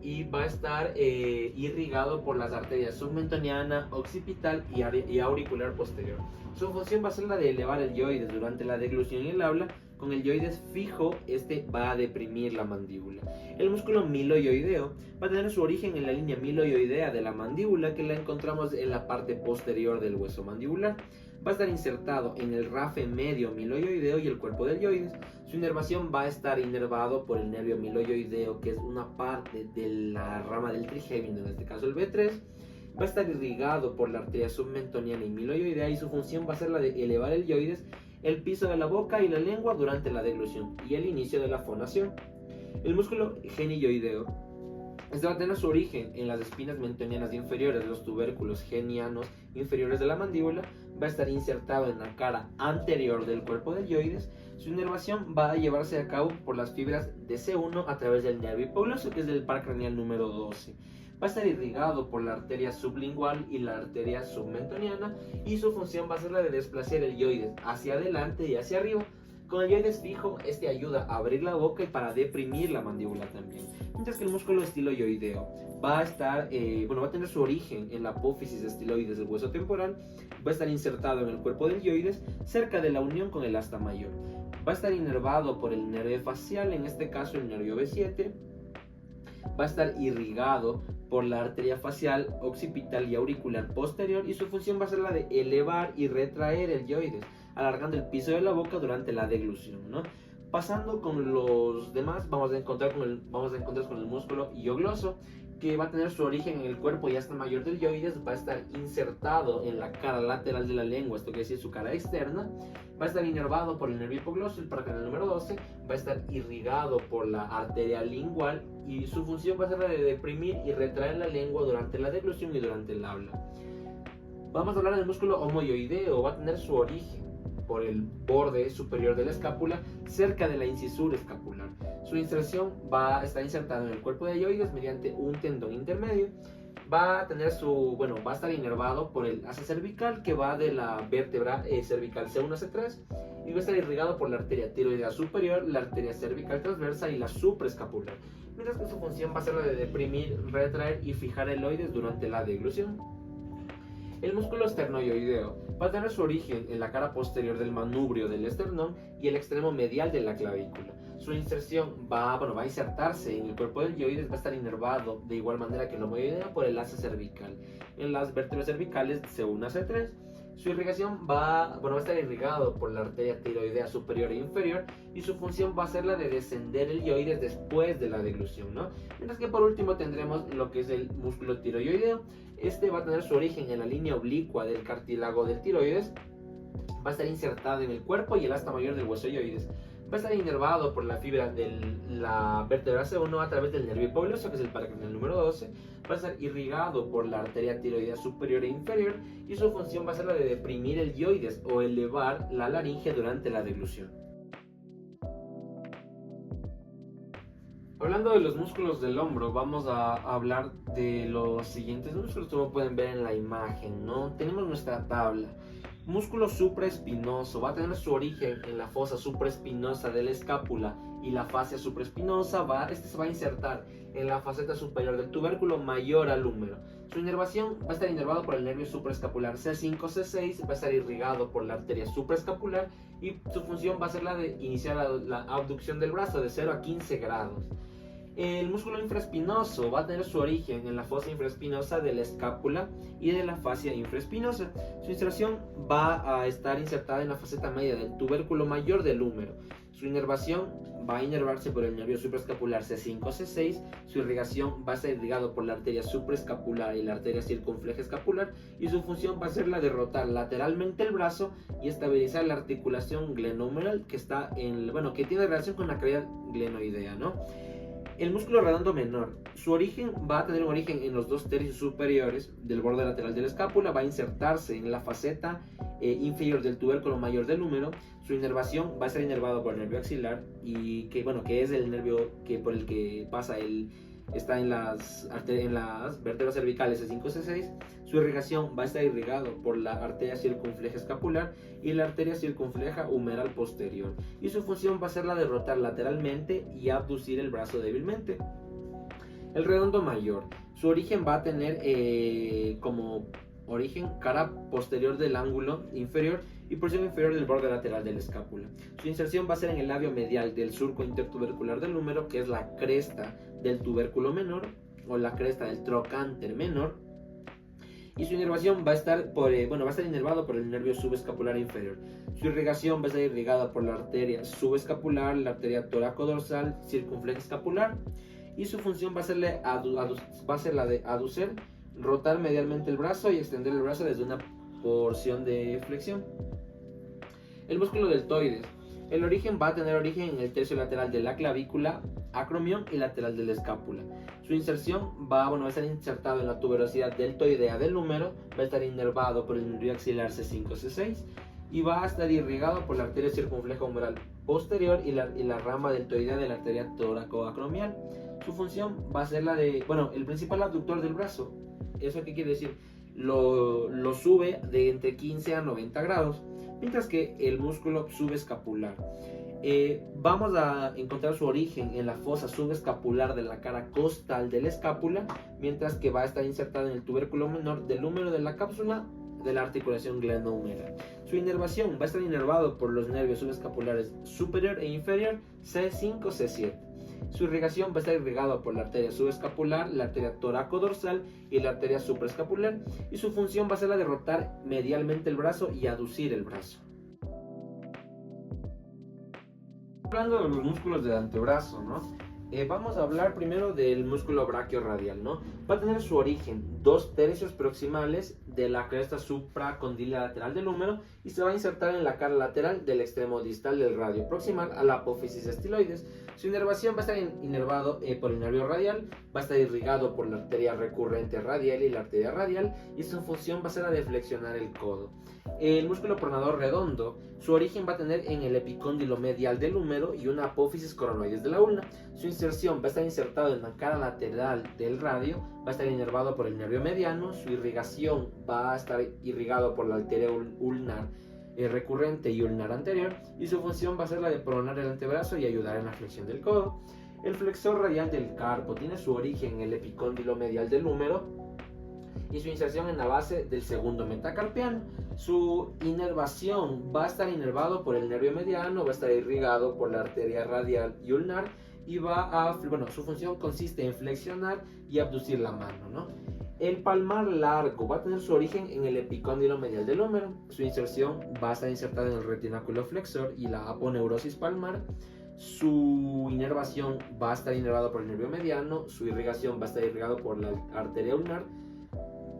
y va a estar irrigado por las arterias submentoniana, occipital y auricular posterior. Su función va a ser la de elevar el yoides durante la deglución y el habla. Con el yoides fijo, este va a deprimir la mandíbula. El músculo miloioideo va a tener su origen en la línea miloioidea de la mandíbula, que la encontramos en la parte posterior del hueso mandibular. Va a estar insertado en el rafe medio miloioideo y el cuerpo del yoides. Su inervación va a estar inervado por el nervio miloioideo, que es una parte de la rama del trigémino, en este caso el B3. Va a estar irrigado por la arteria submentoniana y miloioidea, y su función va a ser la de elevar el yoides, el piso de la boca y la lengua durante la deglución y el inicio de la fonación. El músculo genioideo, este va a tener su origen en las espinas mentonianas inferiores, los tubérculos genianos inferiores de la mandíbula. Va a estar insertado en la cara anterior del cuerpo del yoides. Su inervación va a llevarse a cabo por las fibras de C1 a través del nervio hipoglosio, que es del par craneal número 12. Va a estar irrigado por la arteria sublingual y la arteria submentoniana, y su función va a ser la de desplazar el yoides hacia adelante y hacia arriba. Con el yoides fijo, este ayuda a abrir la boca y para deprimir la mandíbula también. Mientras que el músculo estiloioideo va a estar, va a tener su origen en la apófisis estiloides del hueso temporal. Va a estar insertado en el cuerpo del yoides, cerca de la unión con el asta mayor. Va a estar inervado por el nervio facial, en este caso el nervio B7. Va a estar irrigado por la arteria facial, occipital y auricular posterior, y su función va a ser la de elevar y retraer el yoides, alargando el piso de la boca durante la deglución, ¿no? Pasando con los demás, vamos a encontrar con el músculo hiogloso, que va a tener su origen en el cuerpo y hasta mayor del yoides. Va a estar insertado en la cara lateral de la lengua, esto quiere decir su cara externa. Va a estar inervado por el nervio hipoglosio, el par craneal número 12. Va a estar irrigado por la arteria lingual, y su función va a ser la de deprimir y retraer la lengua durante la deglución y durante el habla. Vamos a hablar del músculo omoioideo. Va a tener su origen por el borde superior de la escápula, cerca de la incisura escapular. Su inserción va a estar insertada en el cuerpo de yoides mediante un tendón intermedio. Va a estar inervado por el asa cervical, que va de la vértebra cervical C1 a C3, y va a estar irrigado por la arteria tiroidea superior, la arteria cervical transversa y la supraescapular. Mientras que su función va a ser la de deprimir, retraer y fijar el yoides durante la deglución. El músculo esternoioideo va a tener su origen en la cara posterior del manubrio del esternón y el extremo medial de la clavícula. Su inserción va a insertarse en el cuerpo del yoides, va a estar inervado de igual manera que el omoioideo por el asa cervical, en las vértebras cervicales C1 a C3. Su irrigación va a estar irrigado por la arteria tiroidea superior e inferior, y su función va a ser la de descender el yoides después de la deglución, ¿no? Mientras que por último tendremos lo que es el músculo tiroioideo. Este va a tener su origen en la línea oblicua del cartílago del tiroides. Va a estar insertado en el cuerpo y el asta mayor del hueso yoides. Va a estar inervado por la fibra de la vértebra C1 a través del nervio hipoglosio, que es el par craneal número 12. Va a estar irrigado por la arteria tiroidea superior e inferior, y su función va a ser la de deprimir el yoides o elevar la laringe durante la deglución. Hablando de los músculos del hombro, vamos a hablar de los siguientes músculos, como pueden ver en la imagen, ¿no? Tenemos nuestra tabla. Músculo supraespinoso va a tener su origen en la fosa supraespinosa de la escápula y la fascia supraespinosa se va a insertar en la faceta superior del tubérculo mayor al húmero. Su inervación va a estar inervado por el nervio supraescapular C5-C6, va a estar irrigado por la arteria supraescapular y su función va a ser la de iniciar la abducción del brazo de 0 a 15 grados. El músculo infraespinoso va a tener su origen en la fosa infraespinosa de la escápula y de la fascia infraespinosa. Su inserción va a estar insertada en la faceta media del tubérculo mayor del húmero. Su inervación va a inervarse por el nervio supraescapular C5-C6. Su irrigación va a ser irrigado por la arteria supraescapular y la arteria circunfleja escapular, y su función va a ser la de rotar lateralmente el brazo y estabilizar la articulación glenohumeral que tiene relación con la cavidad glenoidea, ¿no? El músculo redondo menor, su origen va a tener un origen en los 2/3 superiores del borde lateral de la escápula, va a insertarse en la faceta inferior del tubérculo mayor del húmero. Su inervación va a ser inervado por el nervio axilar, y que es el nervio por el que está en las vértebras cervicales C5-C6. Su irrigación va a estar irrigado por la arteria circunfleja escapular y la arteria circunfleja humeral posterior, y su función va a ser la de rotar lateralmente y abducir el brazo débilmente. El redondo mayor, su origen va a tener como origen cara posterior del ángulo inferior y porción inferior del borde lateral de la escápula. Su inserción va a ser en el labio medial del surco intertubercular del húmero, que es la cresta del tubérculo menor o la cresta del trocánter menor, y su inervación va a estar inervado por el nervio subescapular inferior. Su irrigación va a estar irrigada por la arteria subescapular, la arteria toracodorsal, circunfleja escapular, y su función va a ser la de aducer, rotar medialmente el brazo y extender el brazo desde una porción de flexión. El músculo deltoides, el origen va a tener origen en el tercio lateral de la clavícula, acromión y lateral de la escápula. Su inserción va a estar insertado en la tuberosidad deltoidea del húmero, va a estar inervado por el nervio axilar C5-C6 y va a estar irrigado por la arteria circunfleja humeral posterior y la rama deltoidea de la arteria toracoacromial. Su función va a ser la de, el principal abductor del brazo. ¿Eso qué quiere decir? Lo sube de entre 15 a 90 grados, mientras que el músculo subescapular vamos a encontrar su origen en la fosa subescapular de la cara costal de la escápula, mientras que va a estar insertado en el tubérculo menor del húmero de la cápsula de la articulación glenohumeral. Su inervación va a estar inervado por los nervios subescapulares superior e inferior C5-C7. Su irrigación va a estar irrigado por la arteria subescapular, la arteria toracodorsal y la arteria supraescapular, y su función va a ser la de rotar medialmente el brazo y aducir el brazo. Hablando de los músculos del antebrazo, ¿no? Vamos a hablar primero del músculo brachiorradial, ¿no? Va a tener su origen 2/3 proximales de la cresta supracondila lateral del húmero y se va a insertar en la cara lateral del extremo distal del radio proximal a la apófisis estiloides. Su inervación va a estar inervado por el nervio radial, va a estar irrigado por la arteria recurrente radial y la arteria radial, y su función va a ser la de flexionar el codo. El músculo pronador redondo, su origen va a tener en el epicóndilo medial del húmero y una apófisis coronoides de la ulna. Su inserción va a estar insertado en la cara lateral del radio, va a estar inervado por el nervio mediano. Su irrigación va a estar irrigado por la arteria ulnar recurrente y ulnar anterior, y su función va a ser la de pronar el antebrazo y ayudar en la flexión del codo. El flexor radial del carpo tiene su origen en el epicóndilo medial del húmero y su inserción en la base del segundo metacarpiano. Su inervación va a estar inervado por el nervio mediano, va a estar irrigado por la arteria radial y ulnar, y su función consiste en flexionar y abducir la mano, ¿no? El palmar largo va a tener su origen en el epicóndilo medial del húmero. Su inserción va a estar insertada en el retináculo flexor y la aponeurosis palmar. Su inervación va a estar inervado por el nervio mediano. Su irrigación va a estar irrigado por la arteria ulnar,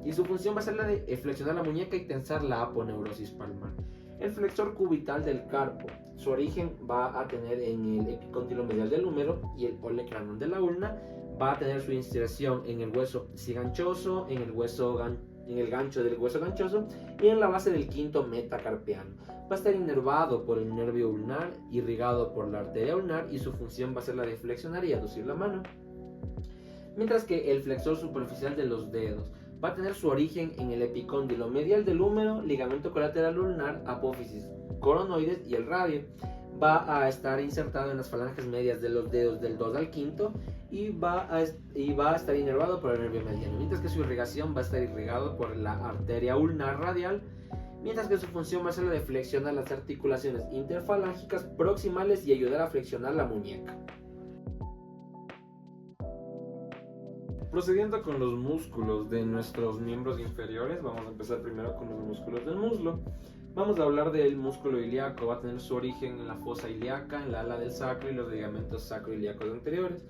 y su función va a ser la de flexionar la muñeca y tensar la aponeurosis palmar. El flexor cubital del carpo, su origen va a tener en el epicóndilo medial del húmero y el olecranon de la ulna. Va a tener su inserción en el hueso ciganchoso, en el hueso en el gancho del hueso ganchoso y en la base del quinto metacarpiano. Va a estar inervado por el nervio ulnar, irrigado por la arteria ulnar, y su función va a ser la de flexionar y aducir la mano. Mientras que el flexor superficial de los dedos va a tener su origen en el epicóndilo medial del húmero, ligamento colateral ulnar, apófisis, coronoides y el radio. Va a estar insertado en las falanges medias de los dedos del 2 al 5 y va a estar inervado por el nervio mediano, mientras que su irrigación va a estar irrigado por la arteria ulnar radial, mientras que su función va a ser la de flexionar las articulaciones interfalángicas proximales y ayudar a flexionar la muñeca. Procediendo con los músculos de nuestros miembros inferiores, vamos a empezar primero con los músculos del muslo. Vamos a hablar del músculo ilíaco. Va a tener su origen en la fosa ilíaca, en la ala del sacro y los ligamentos sacroiliacos anteriores.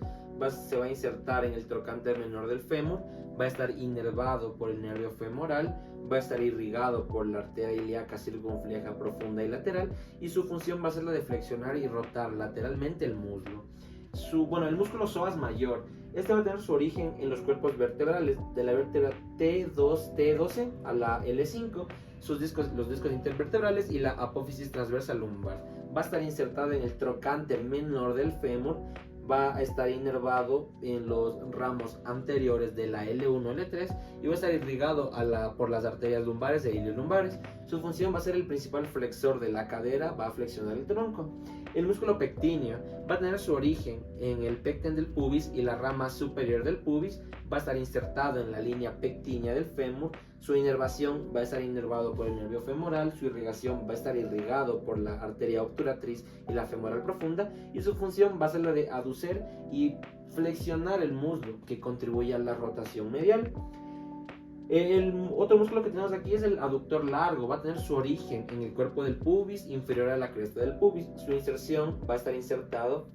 Se va a insertar en el trocánter menor del fémur, va a estar inervado por el nervio femoral, va a estar irrigado por la arteria ilíaca circunfleja profunda y lateral, y su función va a ser la de flexionar y rotar lateralmente el muslo. El músculo psoas mayor, este va a tener su origen en los cuerpos vertebrales, de la vértebra T12 a la L5, los discos intervertebrales y la apófisis transversa lumbar. Va a estar insertado en el trocánter menor del fémur, va a estar inervado en los ramos anteriores de la L1, L3 y va a estar irrigado por las arterias lumbares e iliolumbares. Su función va a ser el principal flexor de la cadera, va a flexionar el tronco. El músculo pectíneo va a tener su origen en el pecten del pubis y la rama superior del pubis, va a estar insertado en la línea pectínea del fémur. Su inervación va a estar inervado por el nervio femoral, su irrigación va a estar irrigado por la arteria obturatriz y la femoral profunda, y su función va a ser la de aducer y flexionar el muslo que contribuye a la rotación medial. El otro músculo que tenemos aquí es el aductor largo, va a tener su origen en el cuerpo del pubis inferior a la cresta del pubis. Su inserción va a estar insertado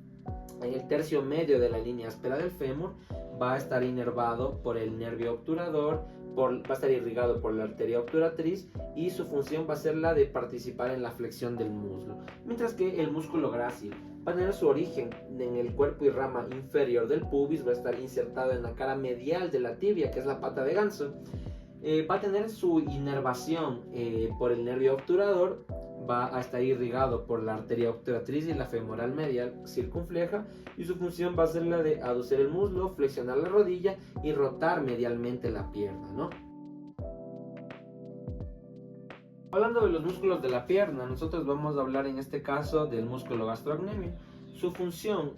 en el tercio medio de la línea áspera del fémur, va a estar inervado por el nervio obturador, va a estar irrigado por la arteria obturatriz, y su función va a ser la de participar en la flexión del muslo. Mientras que el músculo grácil va a tener su origen en el cuerpo y rama inferior del pubis, va a estar insertado en la cara medial de la tibia, que es la pata de ganso. Va a tener su inervación por el nervio obturador, va a estar irrigado por la arteria obturatriz y la femoral medial circunfleja, y su función va a ser la de aducir el muslo, flexionar la rodilla y rotar medialmente la pierna, ¿no? Hablando de los músculos de la pierna, nosotros vamos a hablar en este caso del músculo gastrocnemio. Su función,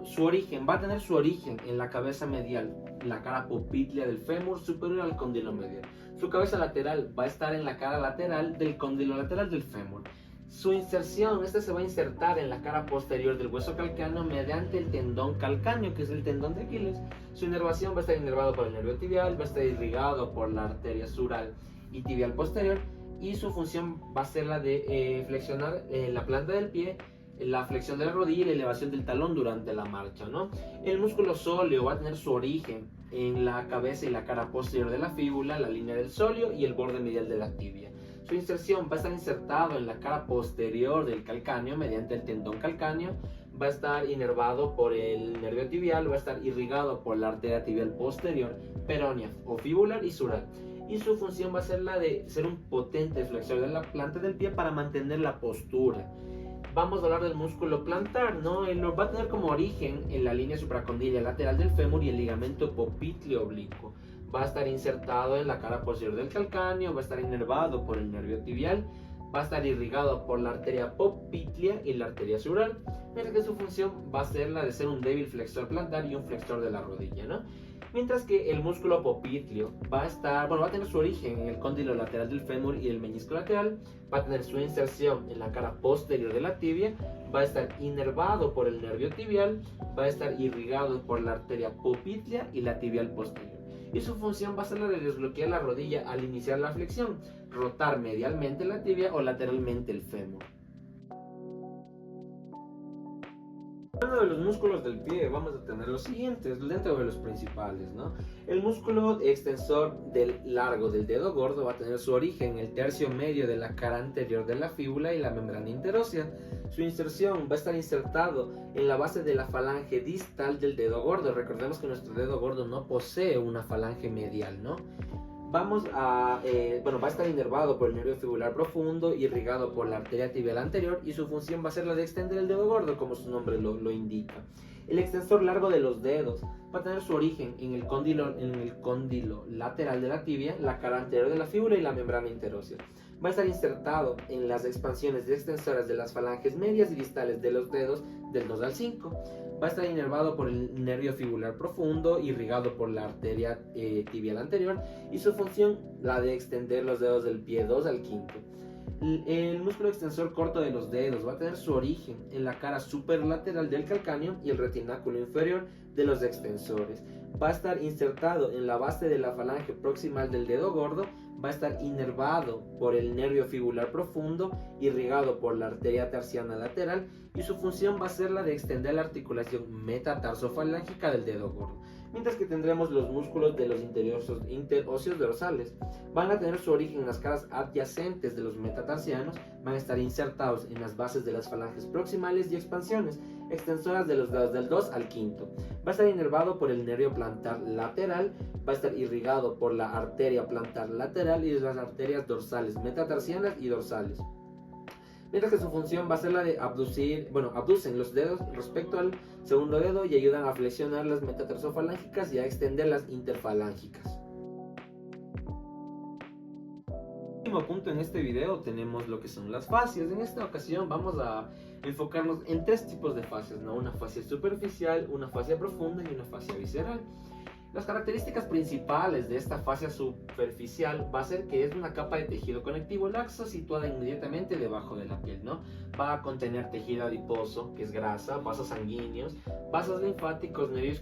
su origen, va a tener su origen en la cabeza medial, la cara popltea del fémur superior al cóndilo medial. Su cabeza lateral va a estar en la cara lateral del cóndilo lateral del fémur. Su inserción, se va a insertar en la cara posterior del hueso calcáneo mediante el tendón calcáneo, que es el tendón de Aquiles. Su inervación va a estar inervado por el nervio tibial, va a estar irrigado por la arteria sural y tibial posterior, y su función va a ser la de flexionar la planta del pie, la flexión de la rodilla y la elevación del talón durante la marcha, ¿no? El músculo sóleo va a tener su origen en la cabeza y la cara posterior de la fíbula, la línea del sóleo y el borde medial de la tibia. Su inserción va a estar insertado en la cara posterior del calcáneo mediante el tendón calcáneo, va a estar inervado por el nervio tibial, va a estar irrigado por la arteria tibial posterior, peronea o fibular y sural. Y su función va a ser la de ser un potente flexor de la planta del pie para mantener la postura. Vamos a hablar del músculo plantar, ¿no? Él va a tener como origen en la línea supracondilia lateral del fémur y el ligamento popliteo oblicuo. Va a estar insertado en la cara posterior del calcáneo, va a estar inervado por el nervio tibial, va a estar irrigado por la arteria poplitea y la arteria sural, mientras que su función va a ser la de ser un débil flexor plantar y un flexor de la rodilla, ¿no? Mientras que el músculo popliteo va a tener su origen en el cóndilo lateral del fémur y el meñisco lateral, va a tener su inserción en la cara posterior de la tibia, va a estar inervado por el nervio tibial, va a estar irrigado por la arteria poplitea y la tibial posterior. Y su función va a ser la de desbloquear la rodilla al iniciar la flexión, rotar medialmente la tibia o lateralmente el fémur. Hablando de los músculos del pie, vamos a tener los siguientes dentro de los principales, ¿no? El músculo extensor del largo del dedo gordo va a tener su origen en el tercio medio de la cara anterior de la fíbula y la membrana interósea. Su inserción va a estar insertado en la base de la falange distal del dedo gordo. Recordemos que nuestro dedo gordo no posee una falange medial, ¿no? Va a estar inervado por el nervio fibular profundo, irrigado por la arteria tibial anterior, y su función va a ser la de extender el dedo gordo, como su nombre lo indica. El extensor largo de los dedos va a tener su origen en el cóndilo lateral de la tibia, la cara anterior de la fíbula y la membrana interósea. Va a estar insertado en las expansiones extensoras de las falanges medias y distales de los dedos del 2 al 5. Va a estar inervado por el nervio fibular profundo, irrigado por la arteria tibial anterior, y su función la de extender los dedos del pie 2 al 5. El músculo extensor corto de los dedos va a tener su origen en la cara superlateral del calcáneo y el retináculo inferior de los extensores. Va a estar insertado en la base de la falange proximal del dedo gordo, va a estar inervado por el nervio fibular profundo, irrigado por la arteria tarsiana lateral, y su función va a ser la de extender la articulación metatarsofalángica del dedo gordo. Mientras que tendremos los músculos de los interóseos dorsales. Van a tener su origen en las caras adyacentes de los metatarsianos, van a estar insertados en las bases de las falanges proximales y expansiones extensoras de los dedos del 2 al 5. Va a estar inervado por el nervio plantar lateral, va a estar irrigado por la arteria plantar lateral y las arterias dorsales metatarsianas y dorsales. Mientras que su función va a ser la de abducen los dedos respecto al segundo dedo y ayudan a flexionar las metatarsofalángicas y a extender las interfalángicas. Último punto en este video tenemos lo que son las fascias. En esta ocasión vamos a enfocarnos en tres tipos de fascias, ¿no? Una fascia superficial, una fascia profunda y una fascia visceral. Las características principales de esta fascia superficial va a ser que es una capa de tejido conectivo laxo situada inmediatamente debajo de la piel, ¿no? Va a contener tejido adiposo, que es grasa, vasos sanguíneos, vasos linfáticos, nervios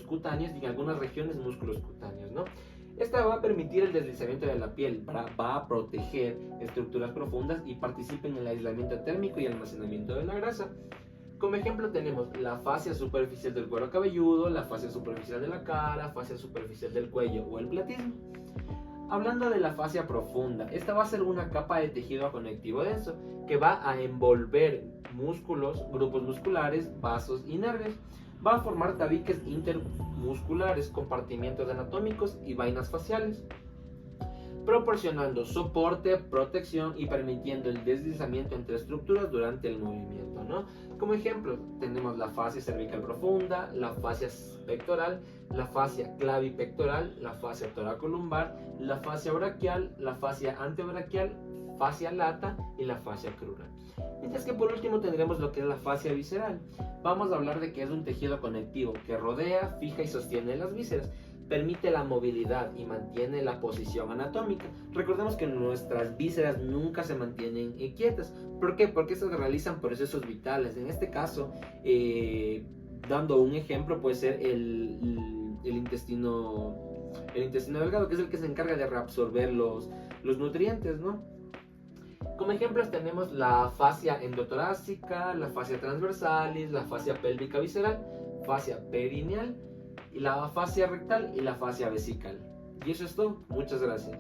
cutáneos y en algunas regiones músculos cutáneos, ¿no? Esta va a permitir el deslizamiento de la piel, va a proteger estructuras profundas y participa en el aislamiento térmico y almacenamiento de la grasa. Como ejemplo tenemos la fascia superficial del cuero cabelludo, la fascia superficial de la cara, fascia superficial del cuello o el platismo. Hablando de la fascia profunda, esta va a ser una capa de tejido conectivo denso que va a envolver músculos, grupos musculares, vasos y nervios. Va a formar tabiques intermusculares, compartimientos anatómicos y vainas faciales, proporcionando soporte, protección y permitiendo el deslizamiento entre estructuras durante el movimiento, ¿no? Como ejemplo, tenemos la fascia cervical profunda, la fascia pectoral, la fascia clavipectoral, la fascia toracolumbar, la fascia braquial, la fascia antebraquial, fascia lata y la fascia crura. Mientras que por último tendremos lo que es la fascia visceral. Vamos a hablar de que es un tejido conectivo que rodea, fija y sostiene las vísceras, permite la movilidad y mantiene la posición anatómica. Recordemos que nuestras vísceras nunca se mantienen quietas. ¿Por qué? Porque se realizan procesos vitales. En este caso, dando un ejemplo, puede ser el intestino delgado, que es el que se encarga de reabsorber los nutrientes, ¿no? Como ejemplos tenemos la fascia endotorácica, la fascia transversalis, la fascia pélvica visceral, fascia perineal, y la fascia rectal y la fascia vesical. Y eso es todo. Muchas gracias.